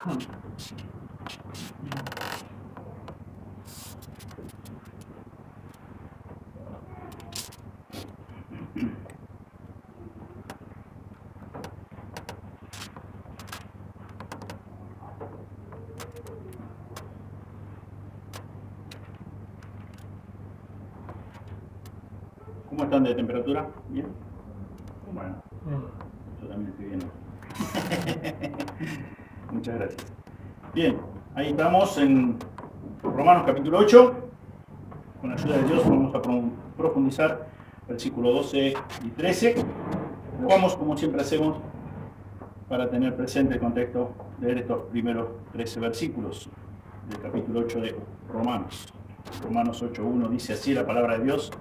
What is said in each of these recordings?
¿Cómo están de temperatura? ¿Bien? Bueno, yo también estoy bien. Muchas gracias. Bien, ahí estamos en Romanos capítulo 8. Con la ayuda de Dios vamos a profundizar versículos 12 y 13. Pero vamos, como siempre hacemos, para tener presente el contexto, leer estos primeros 13 versículos del capítulo 8 de Romanos. Romanos 8.1 dice así la palabra de Dios.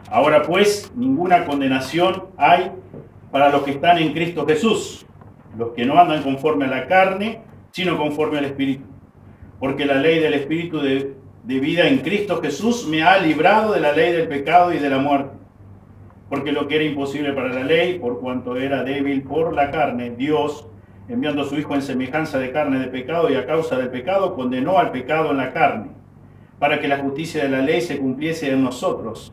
Ahora pues, ninguna condenación hay para los que están en Cristo Jesús, los que no andan conforme a la carne, sino conforme al Espíritu. Porque la ley del Espíritu de vida en Cristo Jesús me ha librado de la ley del pecado y de la muerte. Porque lo que era imposible para la ley, por cuanto era débil por la carne, Dios, enviando a su Hijo en semejanza de carne de pecado y a causa del pecado, condenó al pecado en la carne, para que la justicia de la ley se cumpliese en nosotros,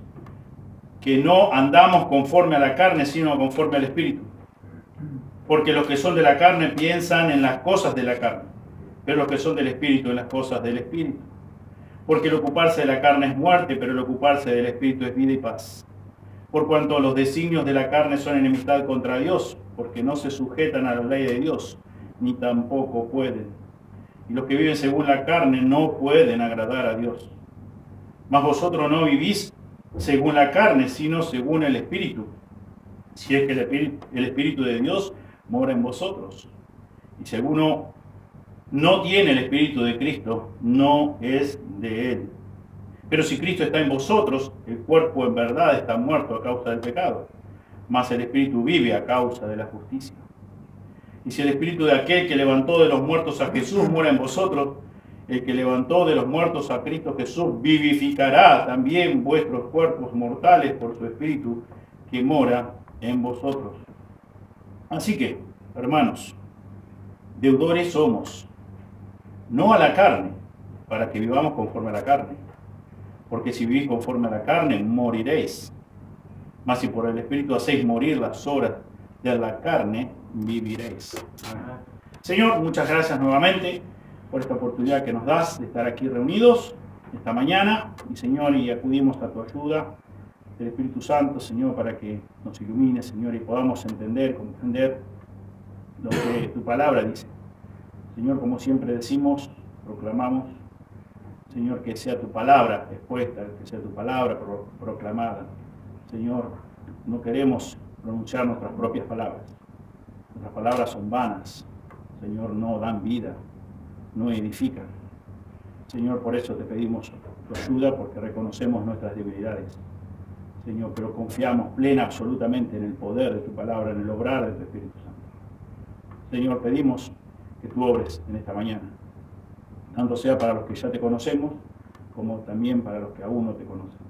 que no andamos conforme a la carne, sino conforme al Espíritu. Porque los que son de la carne piensan en las cosas de la carne, pero los que son del Espíritu en las cosas del Espíritu. Porque el ocuparse de la carne es muerte, pero el ocuparse del Espíritu es vida y paz. Por cuanto los designios de la carne son enemistad contra Dios, porque no se sujetan a la ley de Dios, ni tampoco pueden. Y los que viven según la carne no pueden agradar a Dios. Mas vosotros no vivís según la carne, sino según el Espíritu, si es que el Espíritu de Dios mora en vosotros. Y si alguno no tiene el Espíritu de Cristo, no es de él. Pero si Cristo está en vosotros, el cuerpo en verdad está muerto a causa del pecado, mas el Espíritu vive a causa de la justicia. Y si el Espíritu de aquel que levantó de los muertos a Jesús mora en vosotros, el que levantó de los muertos a Cristo Jesús vivificará también vuestros cuerpos mortales por su Espíritu que mora en vosotros. Así que, hermanos, deudores somos, no a la carne, para que vivamos conforme a la carne. Porque si vivís conforme a la carne, moriréis. Mas si por el Espíritu hacéis morir las obras de la carne, viviréis. Señor, muchas gracias nuevamente por esta oportunidad que nos das de estar aquí reunidos esta mañana. Y Señor, y acudimos a tu ayuda del Espíritu Santo, Señor, para que nos ilumine, Señor, y podamos entender, comprender lo que tu palabra dice. Señor, como siempre decimos, proclamamos, Señor, que sea tu palabra expuesta, que sea tu palabra proclamada. Señor, no queremos pronunciar nuestras propias palabras. Nuestras palabras son vanas. Señor, no dan vida, no edifican. Señor, por eso te pedimos tu ayuda, porque reconocemos nuestras debilidades. Señor, pero confiamos plena, absolutamente en el poder de tu palabra, en el obrar de tu Espíritu Santo. Señor, pedimos que tú obres en esta mañana, tanto sea para los que ya te conocemos, como también para los que aún no te conocen.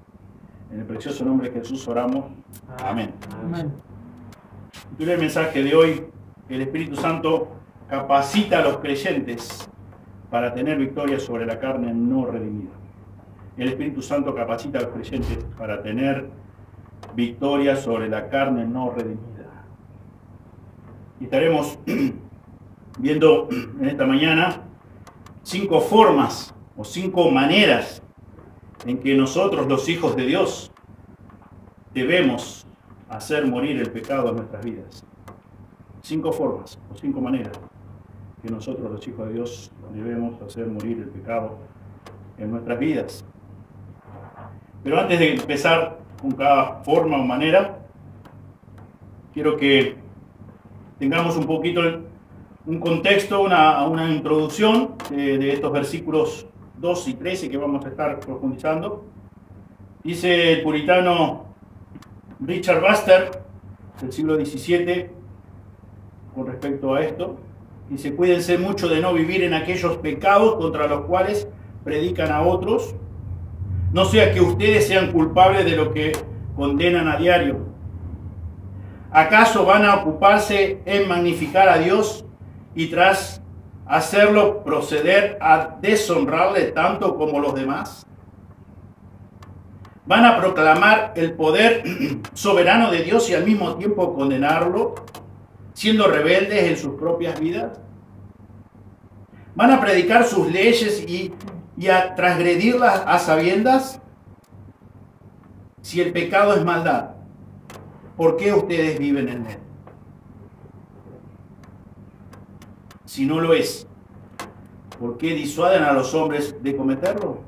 En el precioso nombre de Jesús oramos. Amén. Amén. En el mensaje de hoy, el Espíritu Santo capacita a los creyentes para tener victoria sobre la carne no redimida. El Espíritu Santo capacita a los creyentes para tener victoria sobre la carne no redimida. Y estaremos viendo en esta mañana 5 formas o 5 maneras en que nosotros, los hijos de Dios, debemos hacer morir el pecado en nuestras vidas. 5 formas o 5 maneras que nosotros, los hijos de Dios, debemos hacer morir el pecado en nuestras vidas. Pero antes de empezar con cada forma o manera, quiero que tengamos un poquito un contexto, una introducción de estos versículos 2 y 13 que vamos a estar profundizando. Dice el puritano Richard Baxter, del siglo XVII, con respecto a esto, dice: cuídense mucho de no vivir en aquellos pecados contra los cuales predican a otros, no sea que ustedes sean culpables de lo que condenan a diario. ¿Acaso van a ocuparse en magnificar a Dios y tras hacerlo proceder a deshonrarle tanto como los demás? ¿Van a proclamar el poder soberano de Dios y al mismo tiempo condenarlo, siendo rebeldes en sus propias vidas? ¿Van a predicar sus leyes y a transgredirlas a sabiendas? Si el pecado es maldad, ¿por qué ustedes viven en él? Si no lo es, ¿por qué disuaden a los hombres de cometerlo?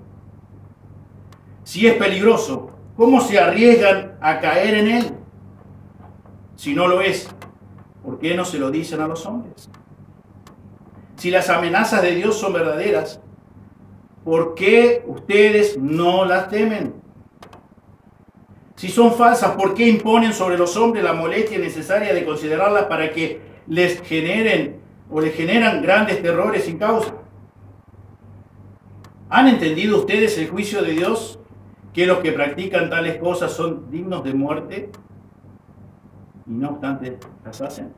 Si es peligroso, ¿cómo se arriesgan a caer en él? Si no lo es, ¿por qué no se lo dicen a los hombres? Si las amenazas de Dios son verdaderas, ¿por qué ustedes no las temen? Si son falsas, ¿por qué imponen sobre los hombres la molestia necesaria de considerarlas para que les generen o les generan grandes terrores sin causa? ¿Han entendido ustedes el juicio de Dios? Que los que practican tales cosas son dignos de muerte y no obstante las hacen.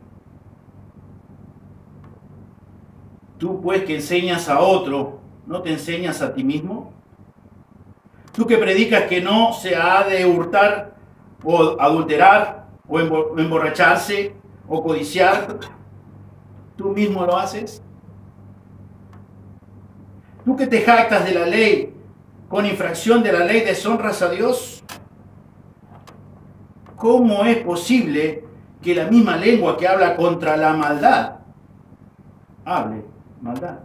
Tú pues que enseñas a otro, ¿no te enseñas a ti mismo? Tú que predicas que no se ha de hurtar o adulterar o emborracharse o codiciar, ¿tú mismo lo haces? Tú que te jactas de la ley, con infracción de la ley deshonras a Dios. ¿Cómo es posible que la misma lengua que habla contra la maldad hable maldad?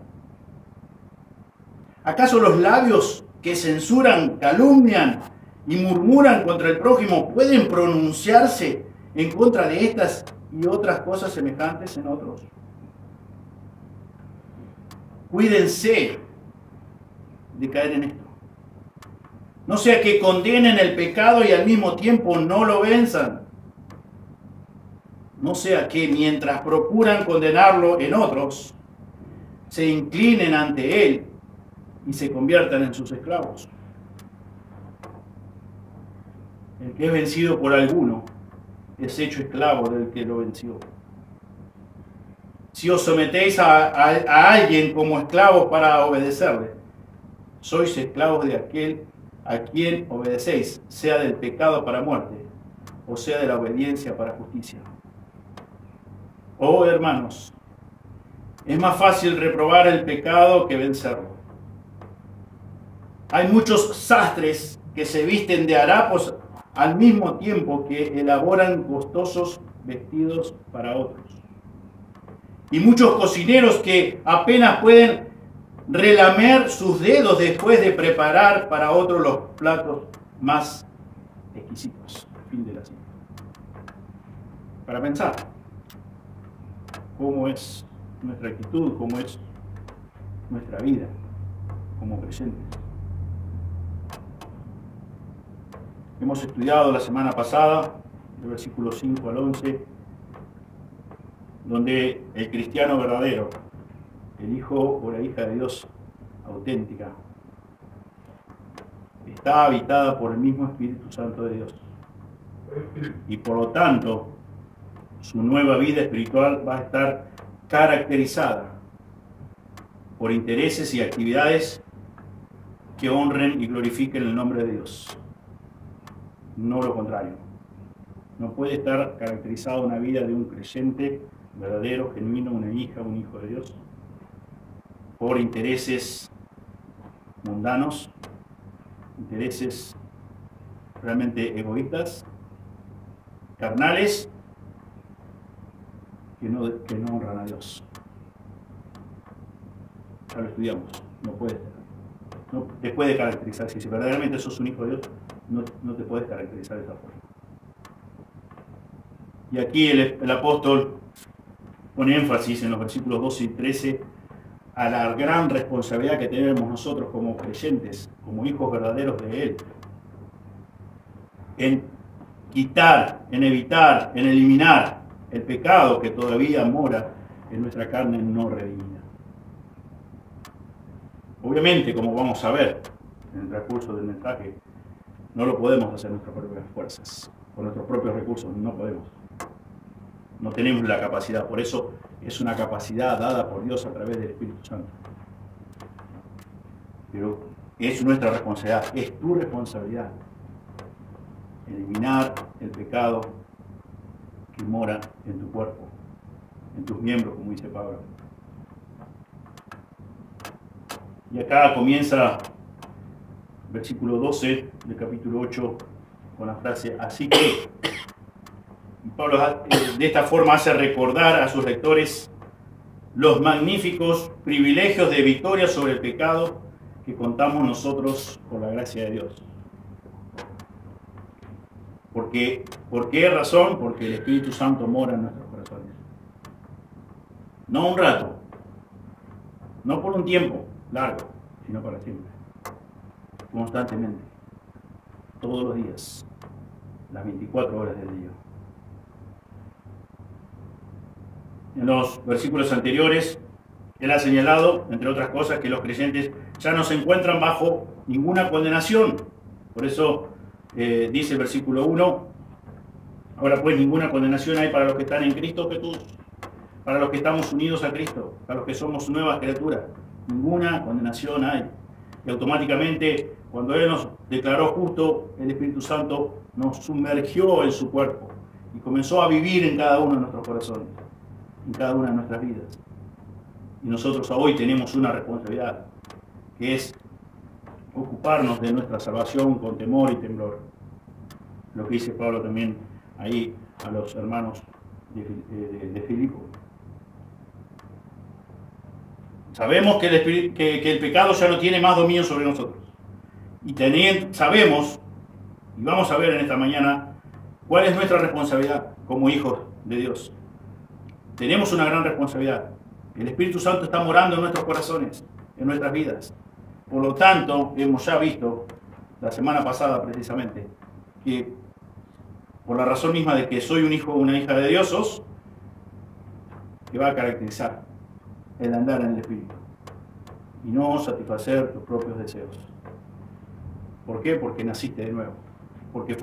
¿Acaso los labios que censuran, calumnian y murmuran contra el prójimo pueden pronunciarse en contra de estas y otras cosas semejantes en otros? Cuídense de caer en esto. No sea que condenen el pecado y al mismo tiempo no lo venzan. No sea que mientras procuran condenarlo en otros, se inclinen ante él y se conviertan en sus esclavos. El que es vencido por alguno es hecho esclavo del que lo venció. Si os sometéis a alguien como esclavos para obedecerle, sois esclavos de aquel a quien obedecéis, sea del pecado para muerte, o sea de la obediencia para justicia. Oh hermanos, es más fácil reprobar el pecado que vencerlo. Hay muchos sastres que se visten de harapos al mismo tiempo que elaboran costosos vestidos para otros. Y muchos cocineros que apenas pueden relamer sus dedos después de preparar para otros los platos más exquisitos. Fin de la cita. Para pensar cómo es nuestra actitud, cómo es nuestra vida como creyentes. Hemos estudiado la semana pasada, del versículo 5 al 11, donde el cristiano verdadero, el hijo o la hija de Dios auténtica, está habitada por el mismo Espíritu Santo de Dios. Y por lo tanto, su nueva vida espiritual va a estar caracterizada por intereses y actividades que honren y glorifiquen el nombre de Dios. No lo contrario. No puede estar caracterizada una vida de un creyente verdadero, genuino, una hija, un hijo de Dios, por intereses mundanos, intereses realmente egoístas, carnales, que no honran a Dios. Ya lo estudiamos, no te puede caracterizar. Si verdaderamente sos un hijo de Dios, no te puedes caracterizar de esa forma. Y aquí el apóstol pone énfasis en los versículos 12 y 13 a la gran responsabilidad que tenemos nosotros como creyentes, como hijos verdaderos de Él, en quitar, en evitar, en eliminar el pecado que todavía mora en nuestra carne no redimida. Obviamente, como vamos a ver en el transcurso del mensaje, no lo podemos hacer nuestras propias fuerzas, con nuestros propios recursos, no podemos. No tenemos la capacidad, por eso es una capacidad dada por Dios a través del Espíritu Santo. Pero es nuestra responsabilidad, es tu responsabilidad eliminar el pecado que mora en tu cuerpo, en tus miembros, como dice Pablo. Y acá comienza versículo 12 del capítulo 8 con la frase, así que, y Pablo de esta forma hace recordar a sus lectores los magníficos privilegios de victoria sobre el pecado que contamos nosotros por la gracia de Dios. ¿Por qué razón? Porque el Espíritu Santo mora en nuestros corazones. No un rato, no por un tiempo largo, sino para siempre. Constantemente, todos los días, las 24 horas del día. En los versículos anteriores, él ha señalado, entre otras cosas, que los creyentes ya no se encuentran bajo ninguna condenación. Por eso dice el versículo 1, ahora pues ninguna condenación hay para los que están en Cristo Jesús, para los que estamos unidos a Cristo, para los que somos nuevas criaturas. Ninguna condenación hay. Y automáticamente, cuando Él nos declaró justo, el Espíritu Santo nos sumergió en su cuerpo y comenzó a vivir en cada uno de nuestros corazones, en cada una de nuestras vidas. Y nosotros hoy tenemos una responsabilidad, que es ocuparnos de nuestra salvación con temor y temblor. Lo que dice Pablo también ahí a los hermanos de Filipo. Sabemos que el pecado ya no tiene más dominio sobre nosotros. Y sabemos, y vamos a ver en esta mañana, cuál es nuestra responsabilidad como hijos de Dios. Tenemos una gran responsabilidad. El Espíritu Santo está morando en nuestros corazones, en nuestras vidas. Por lo tanto, hemos ya visto, la semana pasada precisamente, que por la razón misma de que soy un hijo o una hija de Dios, que va a caracterizar el andar en el Espíritu y no satisfacer tus propios deseos. ¿Por qué? Porque naciste de nuevo, porque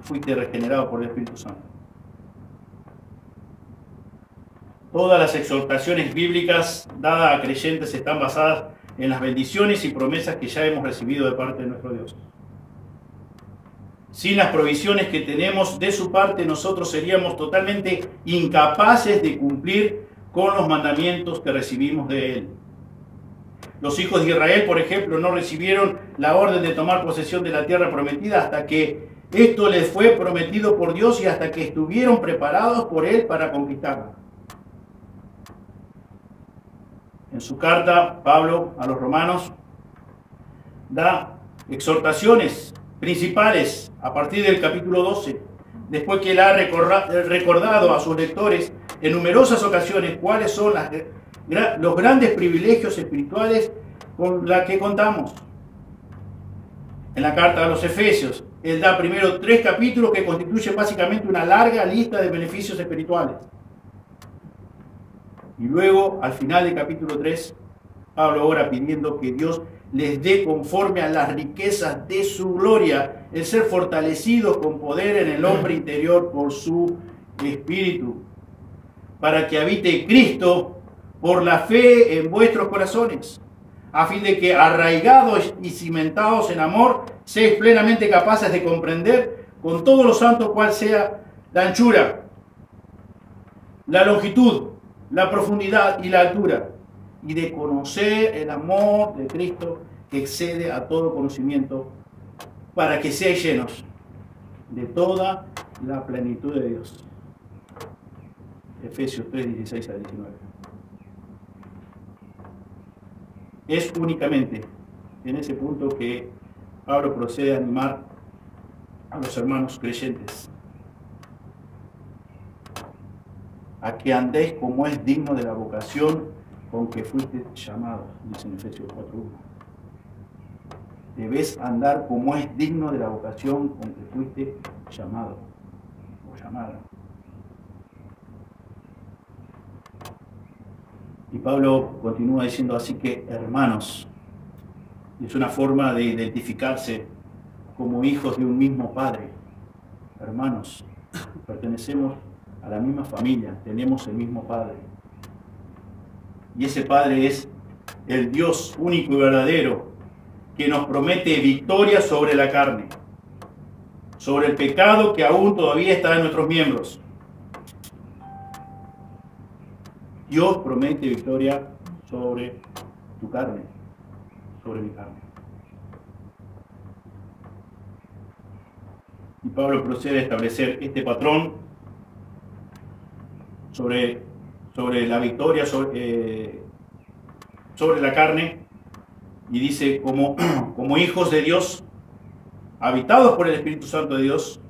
fuiste regenerado por el Espíritu Santo. Todas las exhortaciones bíblicas dadas a creyentes están basadas en las bendiciones y promesas que ya hemos recibido de parte de nuestro Dios. Sin las provisiones que tenemos de su parte, nosotros seríamos totalmente incapaces de cumplir con los mandamientos que recibimos de Él. Los hijos de Israel, por ejemplo, no recibieron la orden de tomar posesión de la tierra prometida hasta que esto les fue prometido por Dios y hasta que estuvieron preparados por Él para conquistarla. En su carta, Pablo a los romanos da exhortaciones principales a partir del capítulo 12, después que él ha recordado a sus lectores en numerosas ocasiones cuáles son los grandes privilegios espirituales con los que contamos. En la carta a los Efesios, él da primero 3 capítulos que constituyen básicamente una larga lista de beneficios espirituales. Y luego, al final del capítulo 3, Pablo ora pidiendo que Dios les dé conforme a las riquezas de su gloria, el ser fortalecidos con poder en el hombre interior por su Espíritu, para que habite Cristo por la fe en vuestros corazones, a fin de que, arraigados y cimentados en amor, seáis plenamente capaces de comprender con todos los santos cuál sea la anchura, la longitud, la profundidad y la altura, y de conocer el amor de Cristo que excede a todo conocimiento, para que seáis llenos de toda la plenitud de Dios. Efesios 3, 16 a 19. Es únicamente en ese punto que Pablo procede a animar a los hermanos creyentes a que andéis como es digno de la vocación con que fuiste llamados, dice en Efesios 4:1. Debes andar como es digno de la vocación con que fuiste llamado o llamada. Y Pablo continúa diciendo así que, hermanos, es una forma de identificarse como hijos de un mismo Padre. Hermanos, pertenecemos a la misma familia, tenemos el mismo Padre. Y ese Padre es el Dios único y verdadero, que nos promete victoria sobre la carne, sobre el pecado que aún todavía está en nuestros miembros. Dios promete victoria sobre tu carne, sobre mi carne. Y Pablo procede a establecer este patrón sobre la victoria sobre la carne, y dice, como hijos de Dios, habitados por el Espíritu Santo de Dios,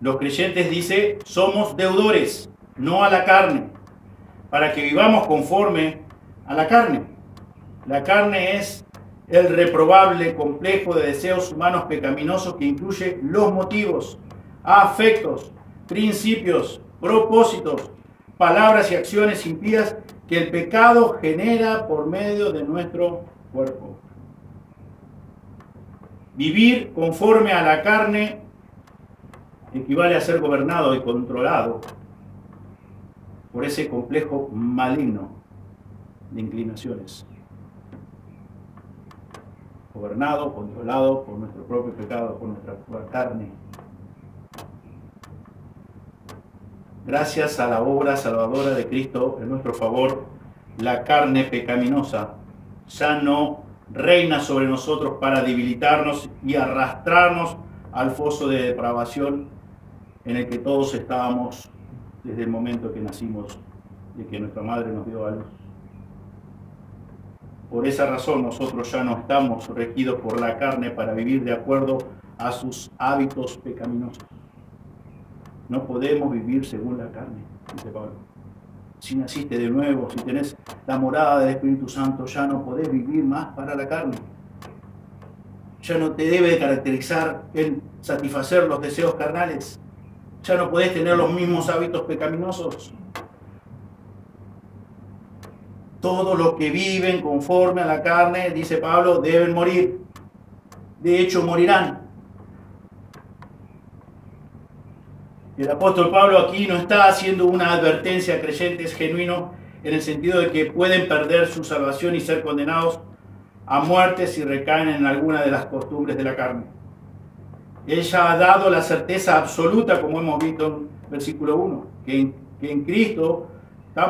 los creyentes, dice, somos deudores, no a la carne, para que vivamos conforme a la carne. La carne es el reprobable complejo de deseos humanos pecaminosos que incluye los motivos, afectos, principios, propósitos, palabras y acciones impías que el pecado genera por medio de nuestro cuerpo. Vivir conforme a la carne equivale a ser gobernado y controlado por ese complejo maligno de inclinaciones. Gobernado, controlado por nuestro propio pecado, por nuestra carne. Gracias a la obra salvadora de Cristo en nuestro favor, la carne pecaminosa ya no reina sobre nosotros para debilitarnos y arrastrarnos al foso de depravación en el que todos estábamos desde el momento que nacimos, de que nuestra madre nos dio a luz. Por esa razón nosotros ya no estamos regidos por la carne para vivir de acuerdo a sus hábitos pecaminosos. No podemos vivir según la carne, dice Pablo. Si naciste de nuevo, si tenés la morada del Espíritu Santo, ya no podés vivir más para la carne. Ya no te debe caracterizar el satisfacer los deseos carnales. Ya no podés tener los mismos hábitos pecaminosos. Todos los que viven conforme a la carne, dice Pablo, deben morir. De hecho, morirán. El apóstol Pablo aquí no está haciendo una advertencia a creyentes genuinos en el sentido de que pueden perder su salvación y ser condenados a muerte si recaen en alguna de las costumbres de la carne. Él ya ha dado la certeza absoluta, como hemos visto en versículo 1, que en Cristo,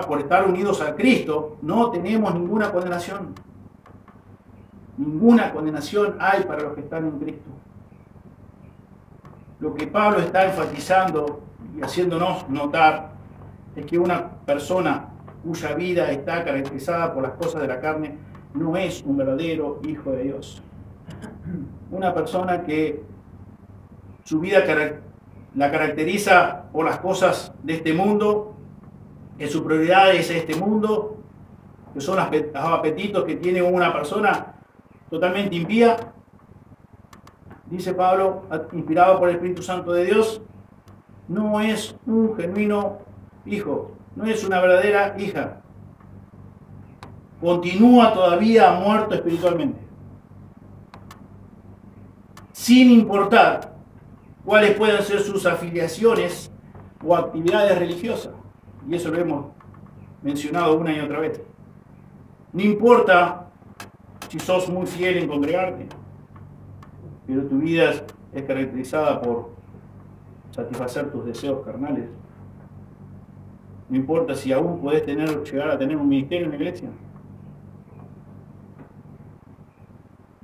por estar unidos a Cristo, no tenemos ninguna condenación. Ninguna condenación hay para los que están en Cristo. Lo que Pablo está enfatizando y haciéndonos notar es que una persona cuya vida está caracterizada por las cosas de la carne no es un verdadero hijo de Dios. Una persona que su vida la caracteriza por las cosas de este mundo, que su prioridad es este mundo, que son los apetitos que tiene una persona totalmente impía. Dice Pablo, inspirado por el Espíritu Santo de Dios, no es un genuino hijo, no es una verdadera hija. Continúa todavía muerto espiritualmente. Sin importar cuáles puedan ser sus afiliaciones o actividades religiosas. Y eso lo hemos mencionado una y otra vez. No importa si sos muy fiel en congregarte, pero tu vida es caracterizada por satisfacer tus deseos carnales. No importa si aún podés llegar a tener un ministerio en la iglesia,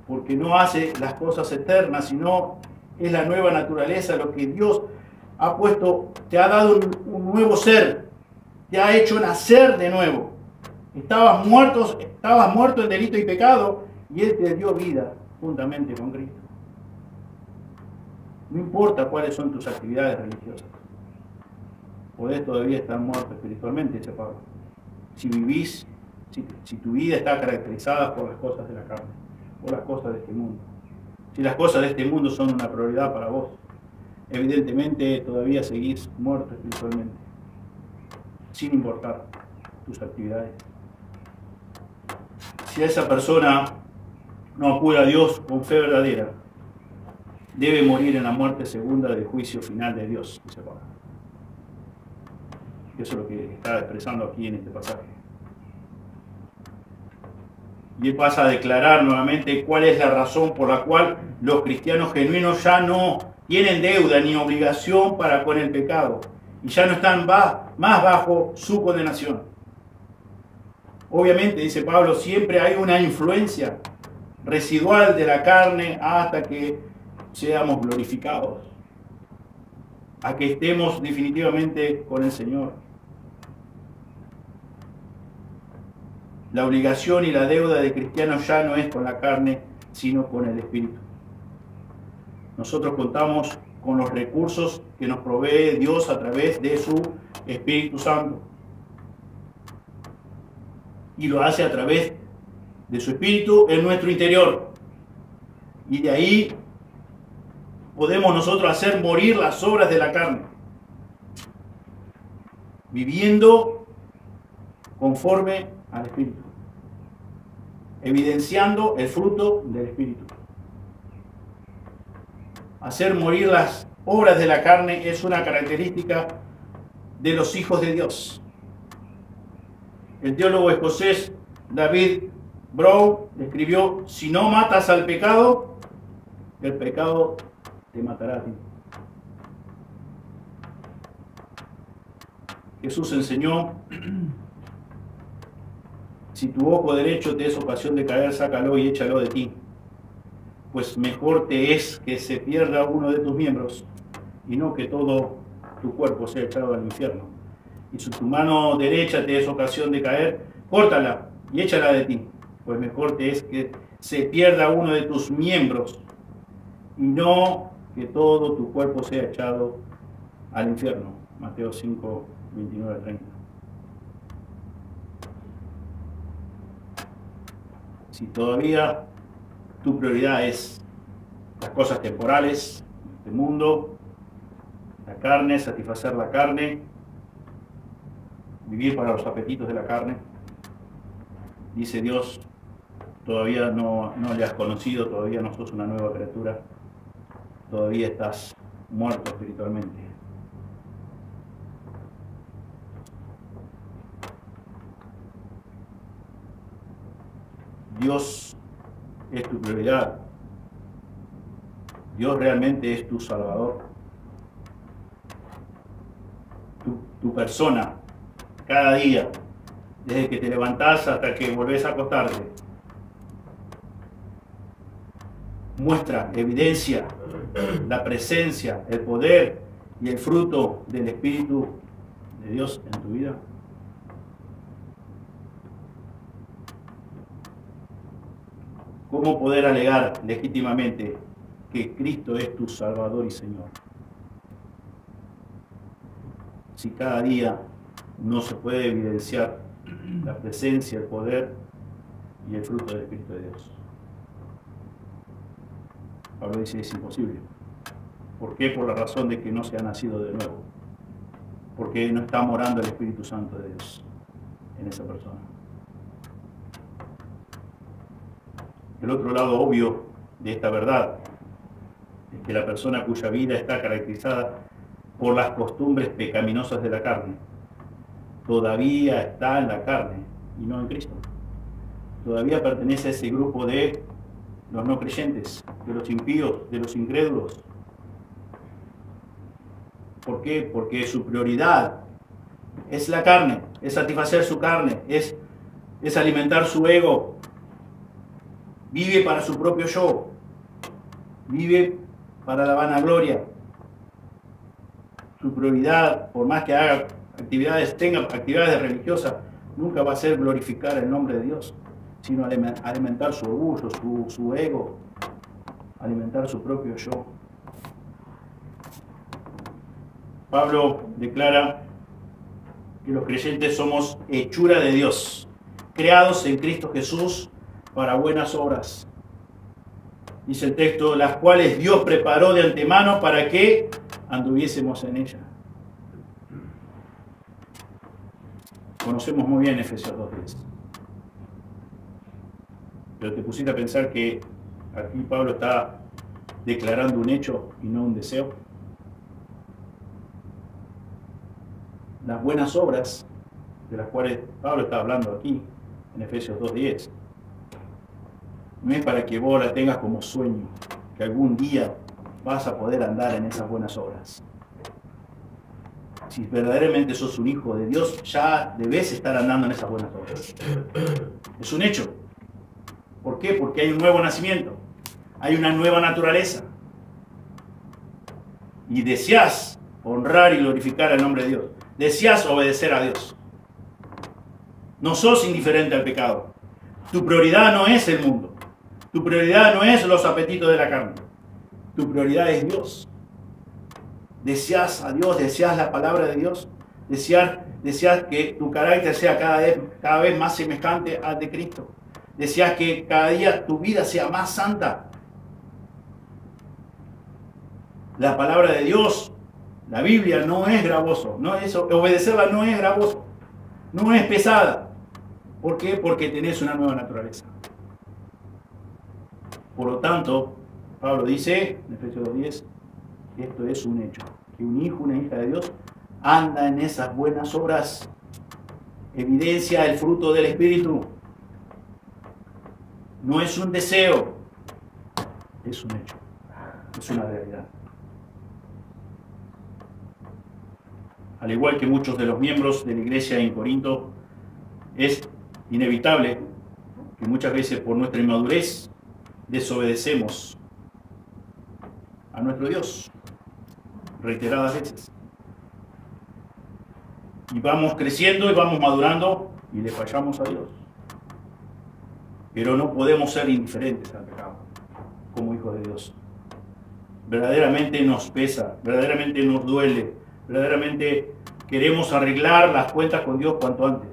porque no hace las cosas eternas, sino es la nueva naturaleza, lo que Dios ha puesto, te ha dado un nuevo ser, te ha hecho nacer de nuevo. Estabas muerto en delito y pecado, y Él te dio vida juntamente con Cristo. No importa cuáles son tus actividades religiosas, podés todavía estar muerto espiritualmente, dice Pablo. Si vivís, si tu vida está caracterizada por las cosas de la carne, por las cosas de este mundo. Si las cosas de este mundo son una prioridad para vos, evidentemente todavía seguís muerto espiritualmente, sin importar tus actividades. Si esa persona no acude a Dios con fe verdadera, debe morir en la muerte segunda del juicio final de Dios, dice Pablo. Eso es lo que está expresando aquí en este pasaje. Y él pasa a declarar nuevamente cuál es la razón por la cual los cristianos genuinos ya no tienen deuda ni obligación para con el pecado y ya no están más bajo su condenación. Obviamente, dice Pablo, siempre hay una influencia residual de la carne hasta que seamos glorificados, a que estemos definitivamente con el Señor. La obligación y la deuda de cristianos ya no es con la carne, sino con el Espíritu. Nosotros contamos con los recursos que nos provee Dios a través de su Espíritu Santo. Y lo hace a través de su Espíritu en nuestro interior. Y de ahí podemos nosotros hacer morir las obras de la carne, viviendo conforme al Espíritu, evidenciando el fruto del Espíritu. Hacer morir las obras de la carne es una característica de los hijos de Dios. El teólogo escocés David Brown escribió: si no matas al pecado, el pecado te matará a ti. Jesús enseñó: si tu ojo derecho te es ocasión de caer, sácalo y échalo de ti, pues mejor te es que se pierda uno de tus miembros y no que todo tu cuerpo sea echado al infierno. Y si tu mano derecha te es ocasión de caer, córtala y échala de ti, pues mejor te es que se pierda uno de tus miembros y no que todo tu cuerpo sea echado al infierno. Mateo 5, 29 al 30. Si todavía tu prioridad es las cosas temporales, este mundo, la carne, satisfacer la carne, vivir para los apetitos de la carne, dice Dios, todavía no le has conocido, todavía no sos una nueva criatura, todavía estás muerto espiritualmente. Dios es tu prioridad. Dios realmente es tu Salvador. Tu persona, cada día, desde que te levantás hasta que volvés a acostarte, muestra, evidencia la presencia, el poder y el fruto del Espíritu de Dios en tu vida. ¿Cómo poder alegar legítimamente que Cristo es tu Salvador y Señor, si cada día no se puede evidenciar la presencia, el poder y el fruto del Espíritu de Dios? Pablo dice: es imposible. ¿Por qué? Por la razón de que no se ha nacido de nuevo, porque no está morando el Espíritu Santo de Dios en esa persona. El otro lado obvio de esta verdad es que la persona cuya vida está caracterizada por las costumbres pecaminosas de la carne todavía está en la carne y no en Cristo. Todavía pertenece a ese grupo de los no creyentes, de los impíos, de los incrédulos. ¿Por qué? Porque su prioridad es la carne, es satisfacer su carne, es alimentar su ego. Vive para su propio yo, vive para la vanagloria. Su prioridad, por más que haga tenga actividades religiosas, nunca va a ser glorificar el nombre de Dios, sino alimentar su orgullo, su ego, alimentar su propio yo. Pablo declara que los creyentes somos hechura de Dios, creados en Cristo Jesús para buenas obras. Dice el texto: las cuales Dios preparó de antemano para que anduviésemos en ella. Conocemos muy bien Efesios 2:10. Pero te pusiste a pensar que aquí Pablo está declarando un hecho y no un deseo. Las buenas obras de las cuales Pablo está hablando aquí en Efesios 2:10 no es para que vos la tengas como sueño, que algún día vas a poder andar en esas buenas obras. Si verdaderamente sos un hijo de Dios, ya debes estar andando en esas buenas obras. Es un hecho. ¿Por qué? Porque hay un nuevo nacimiento, hay una nueva naturaleza. Y deseas honrar y glorificar el nombre de Dios. Deseas obedecer a Dios. No sos indiferente al pecado. Tu prioridad no es el mundo. Tu prioridad no es los apetitos de la carne. Tu prioridad es Dios. Deseas a Dios, deseas la palabra de Dios. Deseas que tu carácter sea cada vez más semejante al de Cristo. Deseas que cada día tu vida sea más santa. La palabra de Dios, la Biblia, no es gravoso. Obedecerla no es gravoso. No es pesada. ¿Por qué? Porque tenés una nueva naturaleza. Por lo tanto, Pablo dice en Efesios 2:10, esto es un hecho. Que un hijo, una hija de Dios, anda en esas buenas obras. Evidencia el fruto del Espíritu. No es un deseo, es un hecho. Es una realidad. Al igual que muchos de los miembros de la iglesia en Corinto, es inevitable que muchas veces por nuestra inmadurez desobedecemos a nuestro Dios reiteradas veces. Y vamos creciendo y vamos madurando y le fallamos a Dios. Pero no podemos ser indiferentes al pecado como hijos de Dios. Verdaderamente nos pesa, verdaderamente nos duele, verdaderamente queremos arreglar las cuentas con Dios cuanto antes.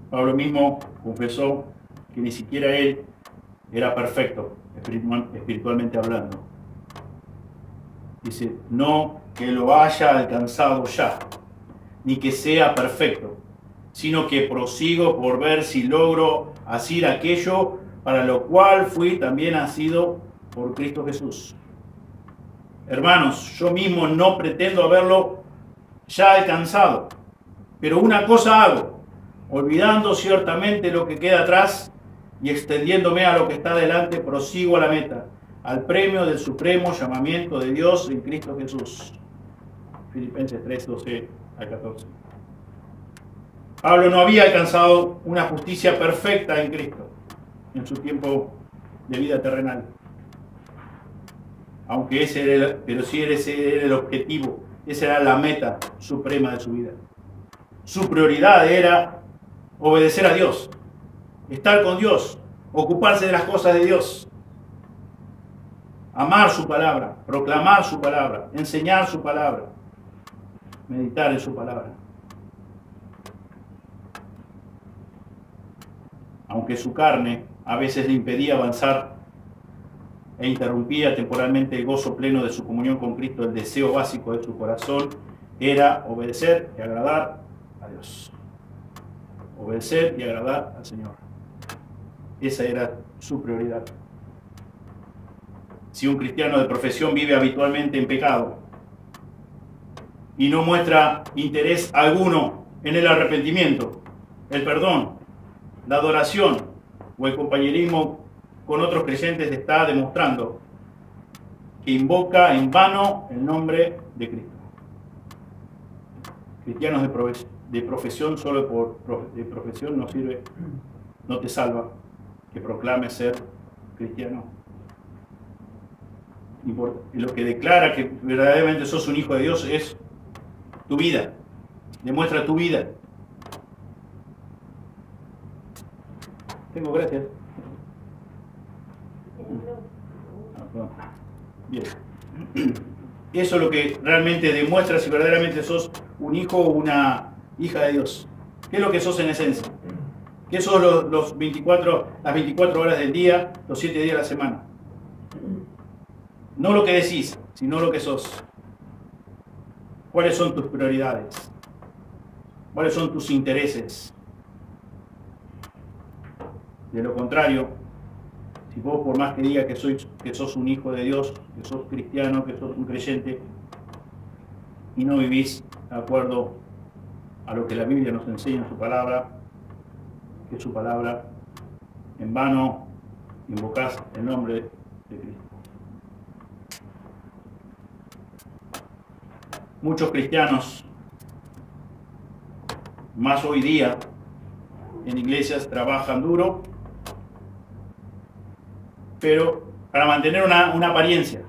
Pablo mismo confesó que ni siquiera él era perfecto, espiritualmente hablando. Dice, no que lo haya alcanzado ya, ni que sea perfecto, sino que prosigo por ver si logro hacer aquello para lo cual fui también nacido por Cristo Jesús. Hermanos, yo mismo no pretendo haberlo ya alcanzado, pero una cosa hago, olvidando ciertamente lo que queda atrás y extendiéndome a lo que está delante, prosigo a la meta, al premio del supremo llamamiento de Dios en Cristo Jesús. Filipenses 3:12 al 14. Pablo no había alcanzado una justicia perfecta en Cristo en su tiempo de vida terrenal. Aunque ese era el objetivo, esa era la meta suprema de su vida. Su prioridad era obedecer a Dios, estar con Dios, ocuparse de las cosas de Dios, amar su palabra, proclamar su palabra, enseñar su palabra, meditar en su palabra. Aunque su carne a veces le impedía avanzar e interrumpía temporalmente el gozo pleno de su comunión con Cristo, el deseo básico de su corazón era obedecer y agradar a Dios. Obedecer y agradar al Señor. Esa era su prioridad. Si un cristiano de profesión vive habitualmente en pecado y no muestra interés alguno en el arrepentimiento, el perdón, la adoración o el compañerismo con otros creyentes, está demostrando que invoca en vano el nombre de Cristo. Cristianos de profesión, solo de profesión no sirve, no te salva que proclame ser cristiano. Y lo que declara que verdaderamente sos un hijo de Dios es tu vida. Demuestra tu vida. Tengo gracias. Bien. Eso es lo que realmente demuestra si verdaderamente sos un hijo o una hija de Dios. ¿Qué es lo que sos en esencia? ¿Qué sos las 24 horas del día, los 7 días de la semana? No lo que decís, sino lo que sos. ¿Cuáles son tus prioridades? ¿Cuáles son tus intereses? De lo contrario, si vos por más que digas que sos un hijo de Dios, que sos cristiano, que sos un creyente, y no vivís de acuerdo a lo que la Biblia nos enseña en su palabra, que es su palabra, en vano invocás el nombre de Cristo. Muchos cristianos, más hoy día, en iglesias trabajan duro, pero para mantener una apariencia,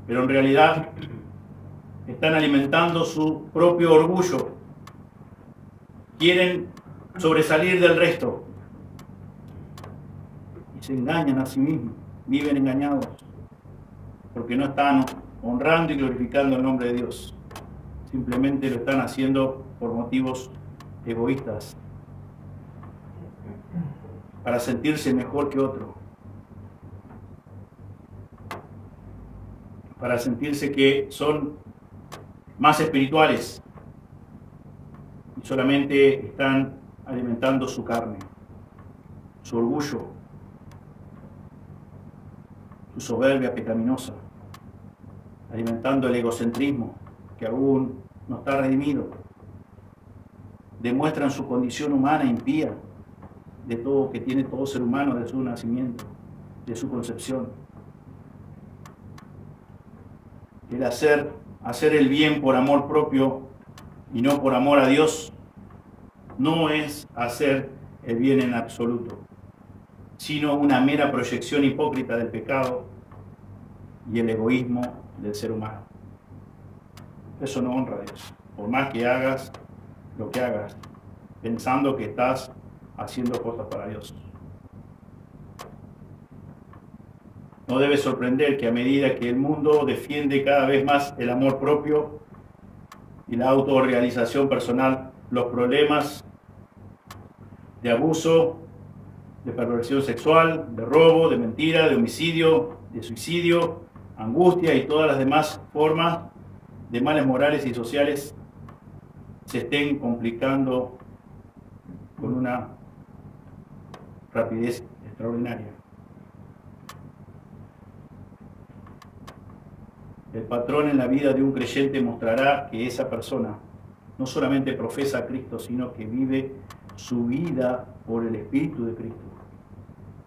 pero en realidad están alimentando su propio orgullo, quieren sobresalir del resto y se engañan a sí mismos, viven engañados porque no están honrando y glorificando el nombre de Dios, simplemente lo están haciendo por motivos egoístas, para sentirse mejor que otro, para sentirse que son más espirituales y solamente están alimentando su carne, su orgullo, su soberbia pecaminosa, alimentando el egocentrismo que aún no está redimido. Demuestran su condición humana impía de todo que tiene todo ser humano de su nacimiento, de su concepción. El hacer el bien por amor propio y no por amor a Dios no es hacer el bien en absoluto, sino una mera proyección hipócrita del pecado y el egoísmo del ser humano. Eso no honra a Dios, por más que hagas lo que hagas, pensando que estás haciendo cosas para Dios. No debe sorprender que a medida que el mundo defiende cada vez más el amor propio y la autorrealización personal, los problemas de abuso, de perversión sexual, de robo, de mentira, de homicidio, de suicidio, angustia y todas las demás formas de males morales y sociales se estén complicando con una rapidez extraordinaria. El patrón en la vida de un creyente mostrará que esa persona no solamente profesa a Cristo, sino que vive su vida por el Espíritu de Cristo.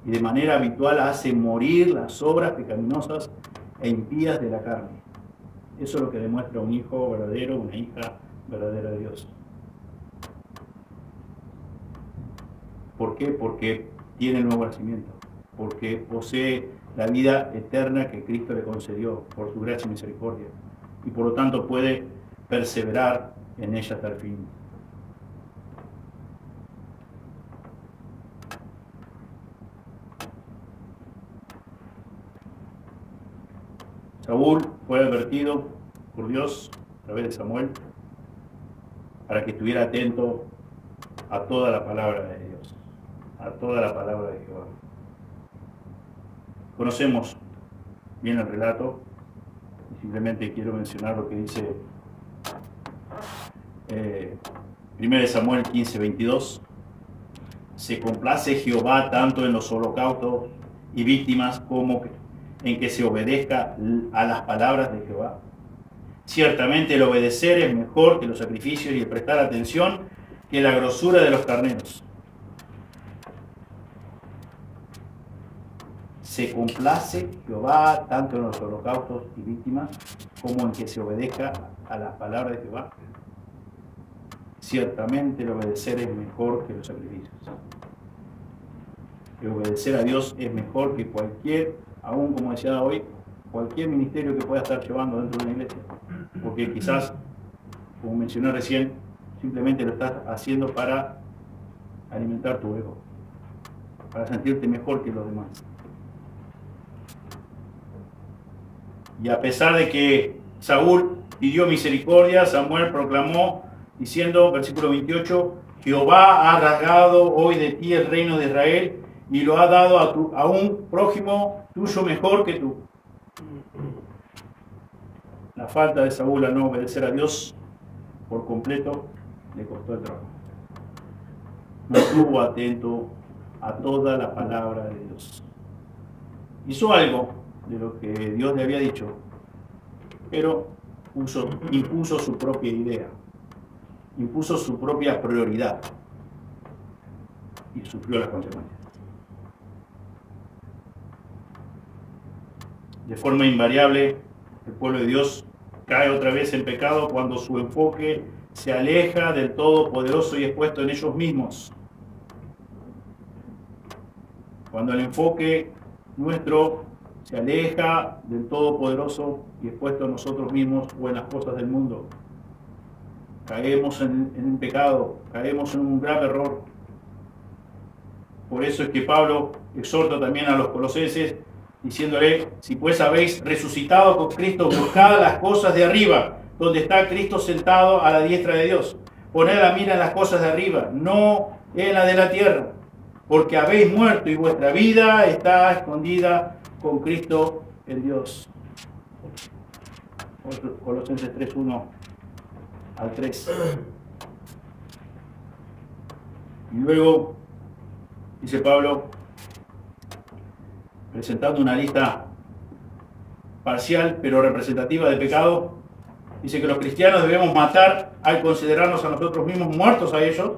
Y de manera habitual hace morir las obras pecaminosas e impías de la carne. Eso es lo que demuestra un hijo verdadero, una hija verdadera de Dios. ¿Por qué? Porque tiene el nuevo nacimiento, porque posee la vida eterna que Cristo le concedió por su gracia y misericordia, y por lo tanto puede perseverar en ella hasta el fin. Saúl fue advertido por Dios a través de Samuel para que estuviera atento a toda la palabra de Dios, a toda la palabra de Jehová. Conocemos bien el relato y simplemente quiero mencionar lo que dice 1 Samuel 15:22. Se complace Jehová tanto en los holocaustos y víctimas como en que se obedezca a las palabras de Jehová. Ciertamente el obedecer es mejor que los sacrificios y el prestar atención que la grosura de los carneros. Se complace Jehová tanto en los holocaustos y víctimas como en que se obedezca a las palabras de Jehová. Ciertamente el obedecer es mejor que los sacrificios. El obedecer a Dios es mejor que cualquier, aún como decía hoy, cualquier ministerio que pueda estar llevando dentro de una iglesia. Porque quizás, como mencioné recién, simplemente lo estás haciendo para alimentar tu ego, para sentirte mejor que los demás. Y a pesar de que Saúl pidió misericordia, Samuel proclamó diciendo, versículo 28, Jehová ha rasgado hoy de ti el reino de Israel y lo ha dado a un prójimo tuyo mejor que tú. La falta de Saúl a no obedecer a Dios por completo le costó el trabajo. No estuvo atento a toda la palabra de Dios. Hizo algo de lo que Dios le había dicho, pero impuso su propia idea. impuso su propia prioridad y sufrió las consecuencias. De forma invariable, el pueblo de Dios cae otra vez en pecado cuando su enfoque se aleja del Todopoderoso y es puesto en ellos mismos. Cuando el enfoque nuestro se aleja del Todopoderoso y es puesto en nosotros mismos o en las cosas del mundo, caemos en un pecado, caemos en un grave error. Por eso es que Pablo exhorta también a los colosenses diciéndole: si pues habéis resucitado con Cristo, buscad las cosas de arriba, donde está Cristo sentado a la diestra de Dios. Poned la mira en las cosas de arriba, no en la de la tierra, porque habéis muerto y vuestra vida está escondida con Cristo en Dios. Colosenses 3:1 al 3. Y luego dice Pablo, presentando una lista parcial pero representativa de pecado, dice que los cristianos debemos matar al considerarnos a nosotros mismos muertos a ellos.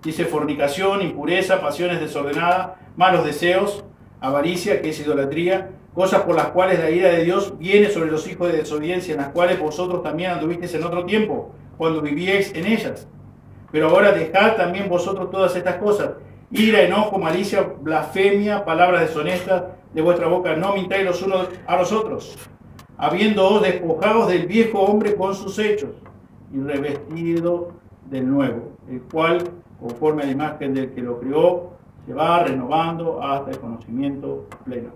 Dice fornicación, impureza, pasiones desordenadas, malos deseos, avaricia, que es idolatría, cosas por las cuales la ira de Dios viene sobre los hijos de desobediencia, en las cuales vosotros también anduvisteis en otro tiempo, cuando vivíais en ellas. Pero ahora dejad también vosotros todas estas cosas: ira, enojo, malicia, blasfemia, palabras deshonestas de vuestra boca. No mintáis los unos a los otros, habiéndoos despojados del viejo hombre con sus hechos y revestido del nuevo, el cual, conforme a la imagen del que lo creó, se va renovando hasta el conocimiento pleno.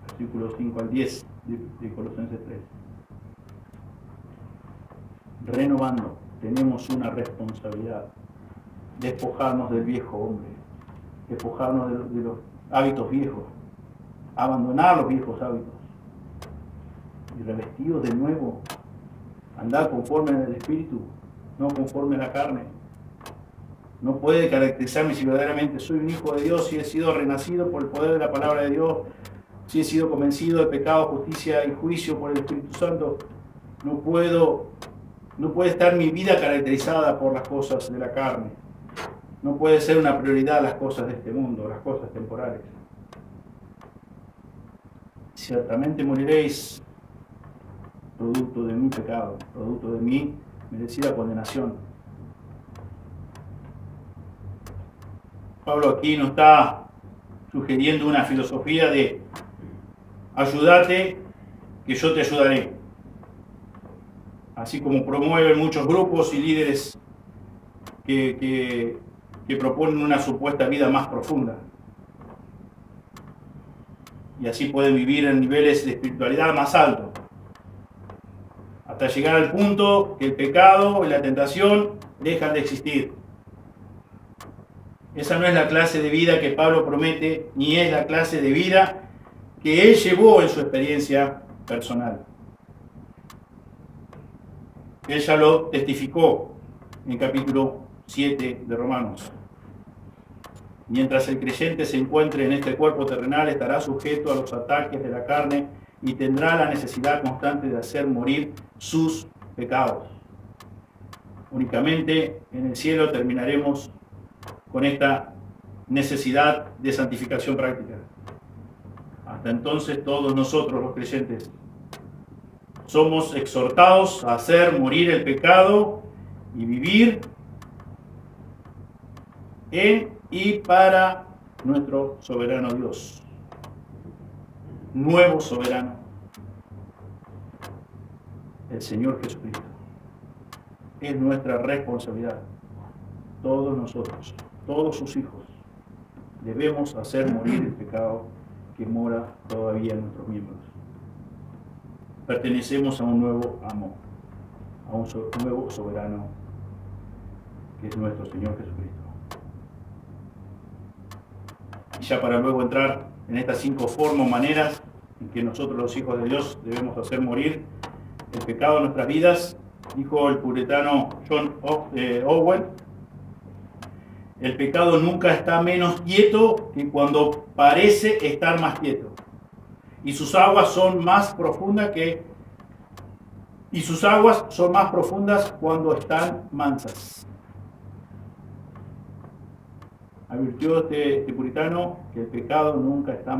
Versículos 5 al 10 de Colosenses 3. Renovando, tenemos una responsabilidad: despojarnos del viejo hombre, despojarnos de los hábitos viejos, abandonar los viejos hábitos y revestidos de nuevo, andar conforme al Espíritu, no conforme a la carne. No puede caracterizarme si verdaderamente soy un hijo de Dios, si he sido renacido por el poder de la palabra de Dios, si he sido convencido de pecado, justicia y juicio por el Espíritu Santo. No puede estar mi vida caracterizada por las cosas de la carne. No puede ser una prioridad las cosas de este mundo, las cosas temporales. Ciertamente moriréis producto de mi pecado, producto de mi merecida condenación. Pablo aquí no está sugiriendo una filosofía de ayúdate que yo te ayudaré, así como promueven muchos grupos y líderes que proponen una supuesta vida más profunda y así pueden vivir en niveles de espiritualidad más altos hasta llegar al punto que el pecado y la tentación dejan de existir. Esa no es la clase de vida que Pablo promete, ni es la clase de vida que él llevó en su experiencia personal. Él ya lo testificó en el capítulo 7 de Romanos. Mientras el creyente se encuentre en este cuerpo terrenal, estará sujeto a los ataques de la carne y tendrá la necesidad constante de hacer morir sus pecados. Únicamente en el cielo terminaremos con esta necesidad de santificación práctica. Hasta entonces todos nosotros los creyentes somos exhortados a hacer morir el pecado y vivir en y para nuestro soberano Dios, nuevo soberano, el Señor Jesucristo. Es nuestra responsabilidad. Todos nosotros, todos sus hijos, debemos hacer morir el pecado que mora todavía en nuestros miembros. Pertenecemos a un nuevo amo, a un nuevo soberano, que es nuestro Señor Jesucristo. Y ya para luego entrar en estas 5 formas o maneras en que nosotros los hijos de Dios debemos hacer morir el pecado en nuestras vidas, dijo el puritano John Owen: el pecado nunca está menos quieto que cuando parece estar más quieto, y sus aguas son más profundas que y sus aguas son más profundas cuando están mansas. Advirtió este puritano que el pecado nunca está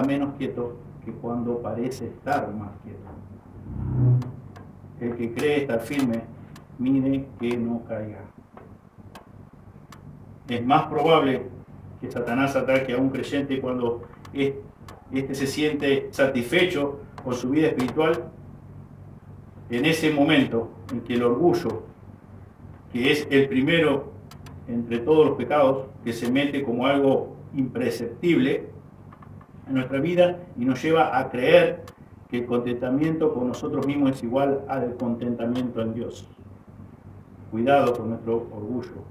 menos quieto que cuando parece estar más quieto. El que cree estar firme, mire que no caiga. Es más probable que Satanás ataque a un creyente cuando éste se siente satisfecho con su vida espiritual. En ese momento en que el orgullo, que es el primero entre todos los pecados, que se mete como algo imperceptible en nuestra vida y nos lleva a creer que el contentamiento con nosotros mismos es igual al contentamiento en Dios. Cuidado con nuestro orgullo,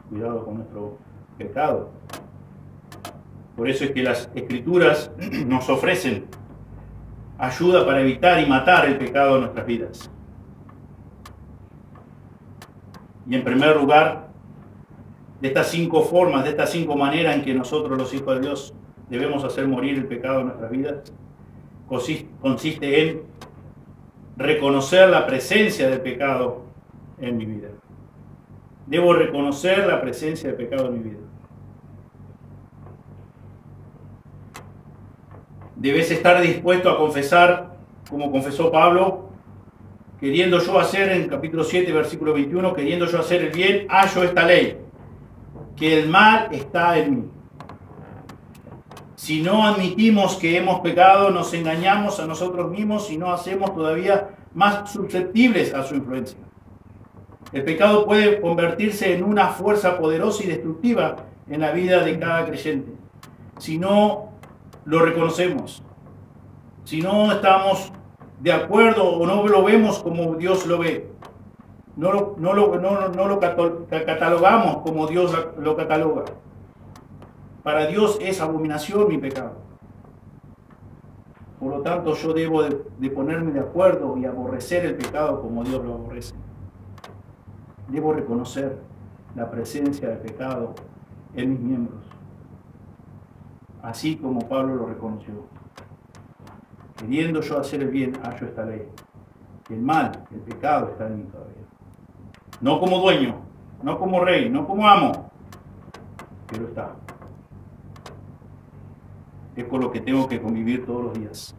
cuidado con nuestro pecado. Por eso es que las Escrituras nos ofrecen ayuda para evitar y matar el pecado en nuestras vidas. Y en primer lugar, de estas 5 formas, de estas 5 maneras en que nosotros, los hijos de Dios, debemos hacer morir el pecado en nuestras vidas, consiste en reconocer la presencia del pecado en mi vida. Debo reconocer la presencia del pecado en mi vida. Debes estar dispuesto a confesar, como confesó Pablo, queriendo yo hacer, en capítulo 7, versículo 21, queriendo yo hacer el bien, hallo esta ley, que el mal está en mí. Si no admitimos que hemos pecado, nos engañamos a nosotros mismos y nos hacemos todavía más susceptibles a su influencia. El pecado puede convertirse en una fuerza poderosa y destructiva en la vida de cada creyente. Si no lo reconocemos, si no estamos de acuerdo o no lo vemos como Dios lo ve, no lo catalogamos como Dios lo cataloga. Para Dios es abominación mi pecado. Por lo tanto, yo debo de ponerme de acuerdo y aborrecer el pecado como Dios lo aborrece. Debo reconocer la presencia del pecado en mis miembros, así como Pablo lo reconoció. Queriendo yo hacer el bien, hallo esta ley. Que el mal, el pecado está en mí todavía. No como dueño, no como rey, no como amo, pero está. Es con lo que tengo que convivir todos los días.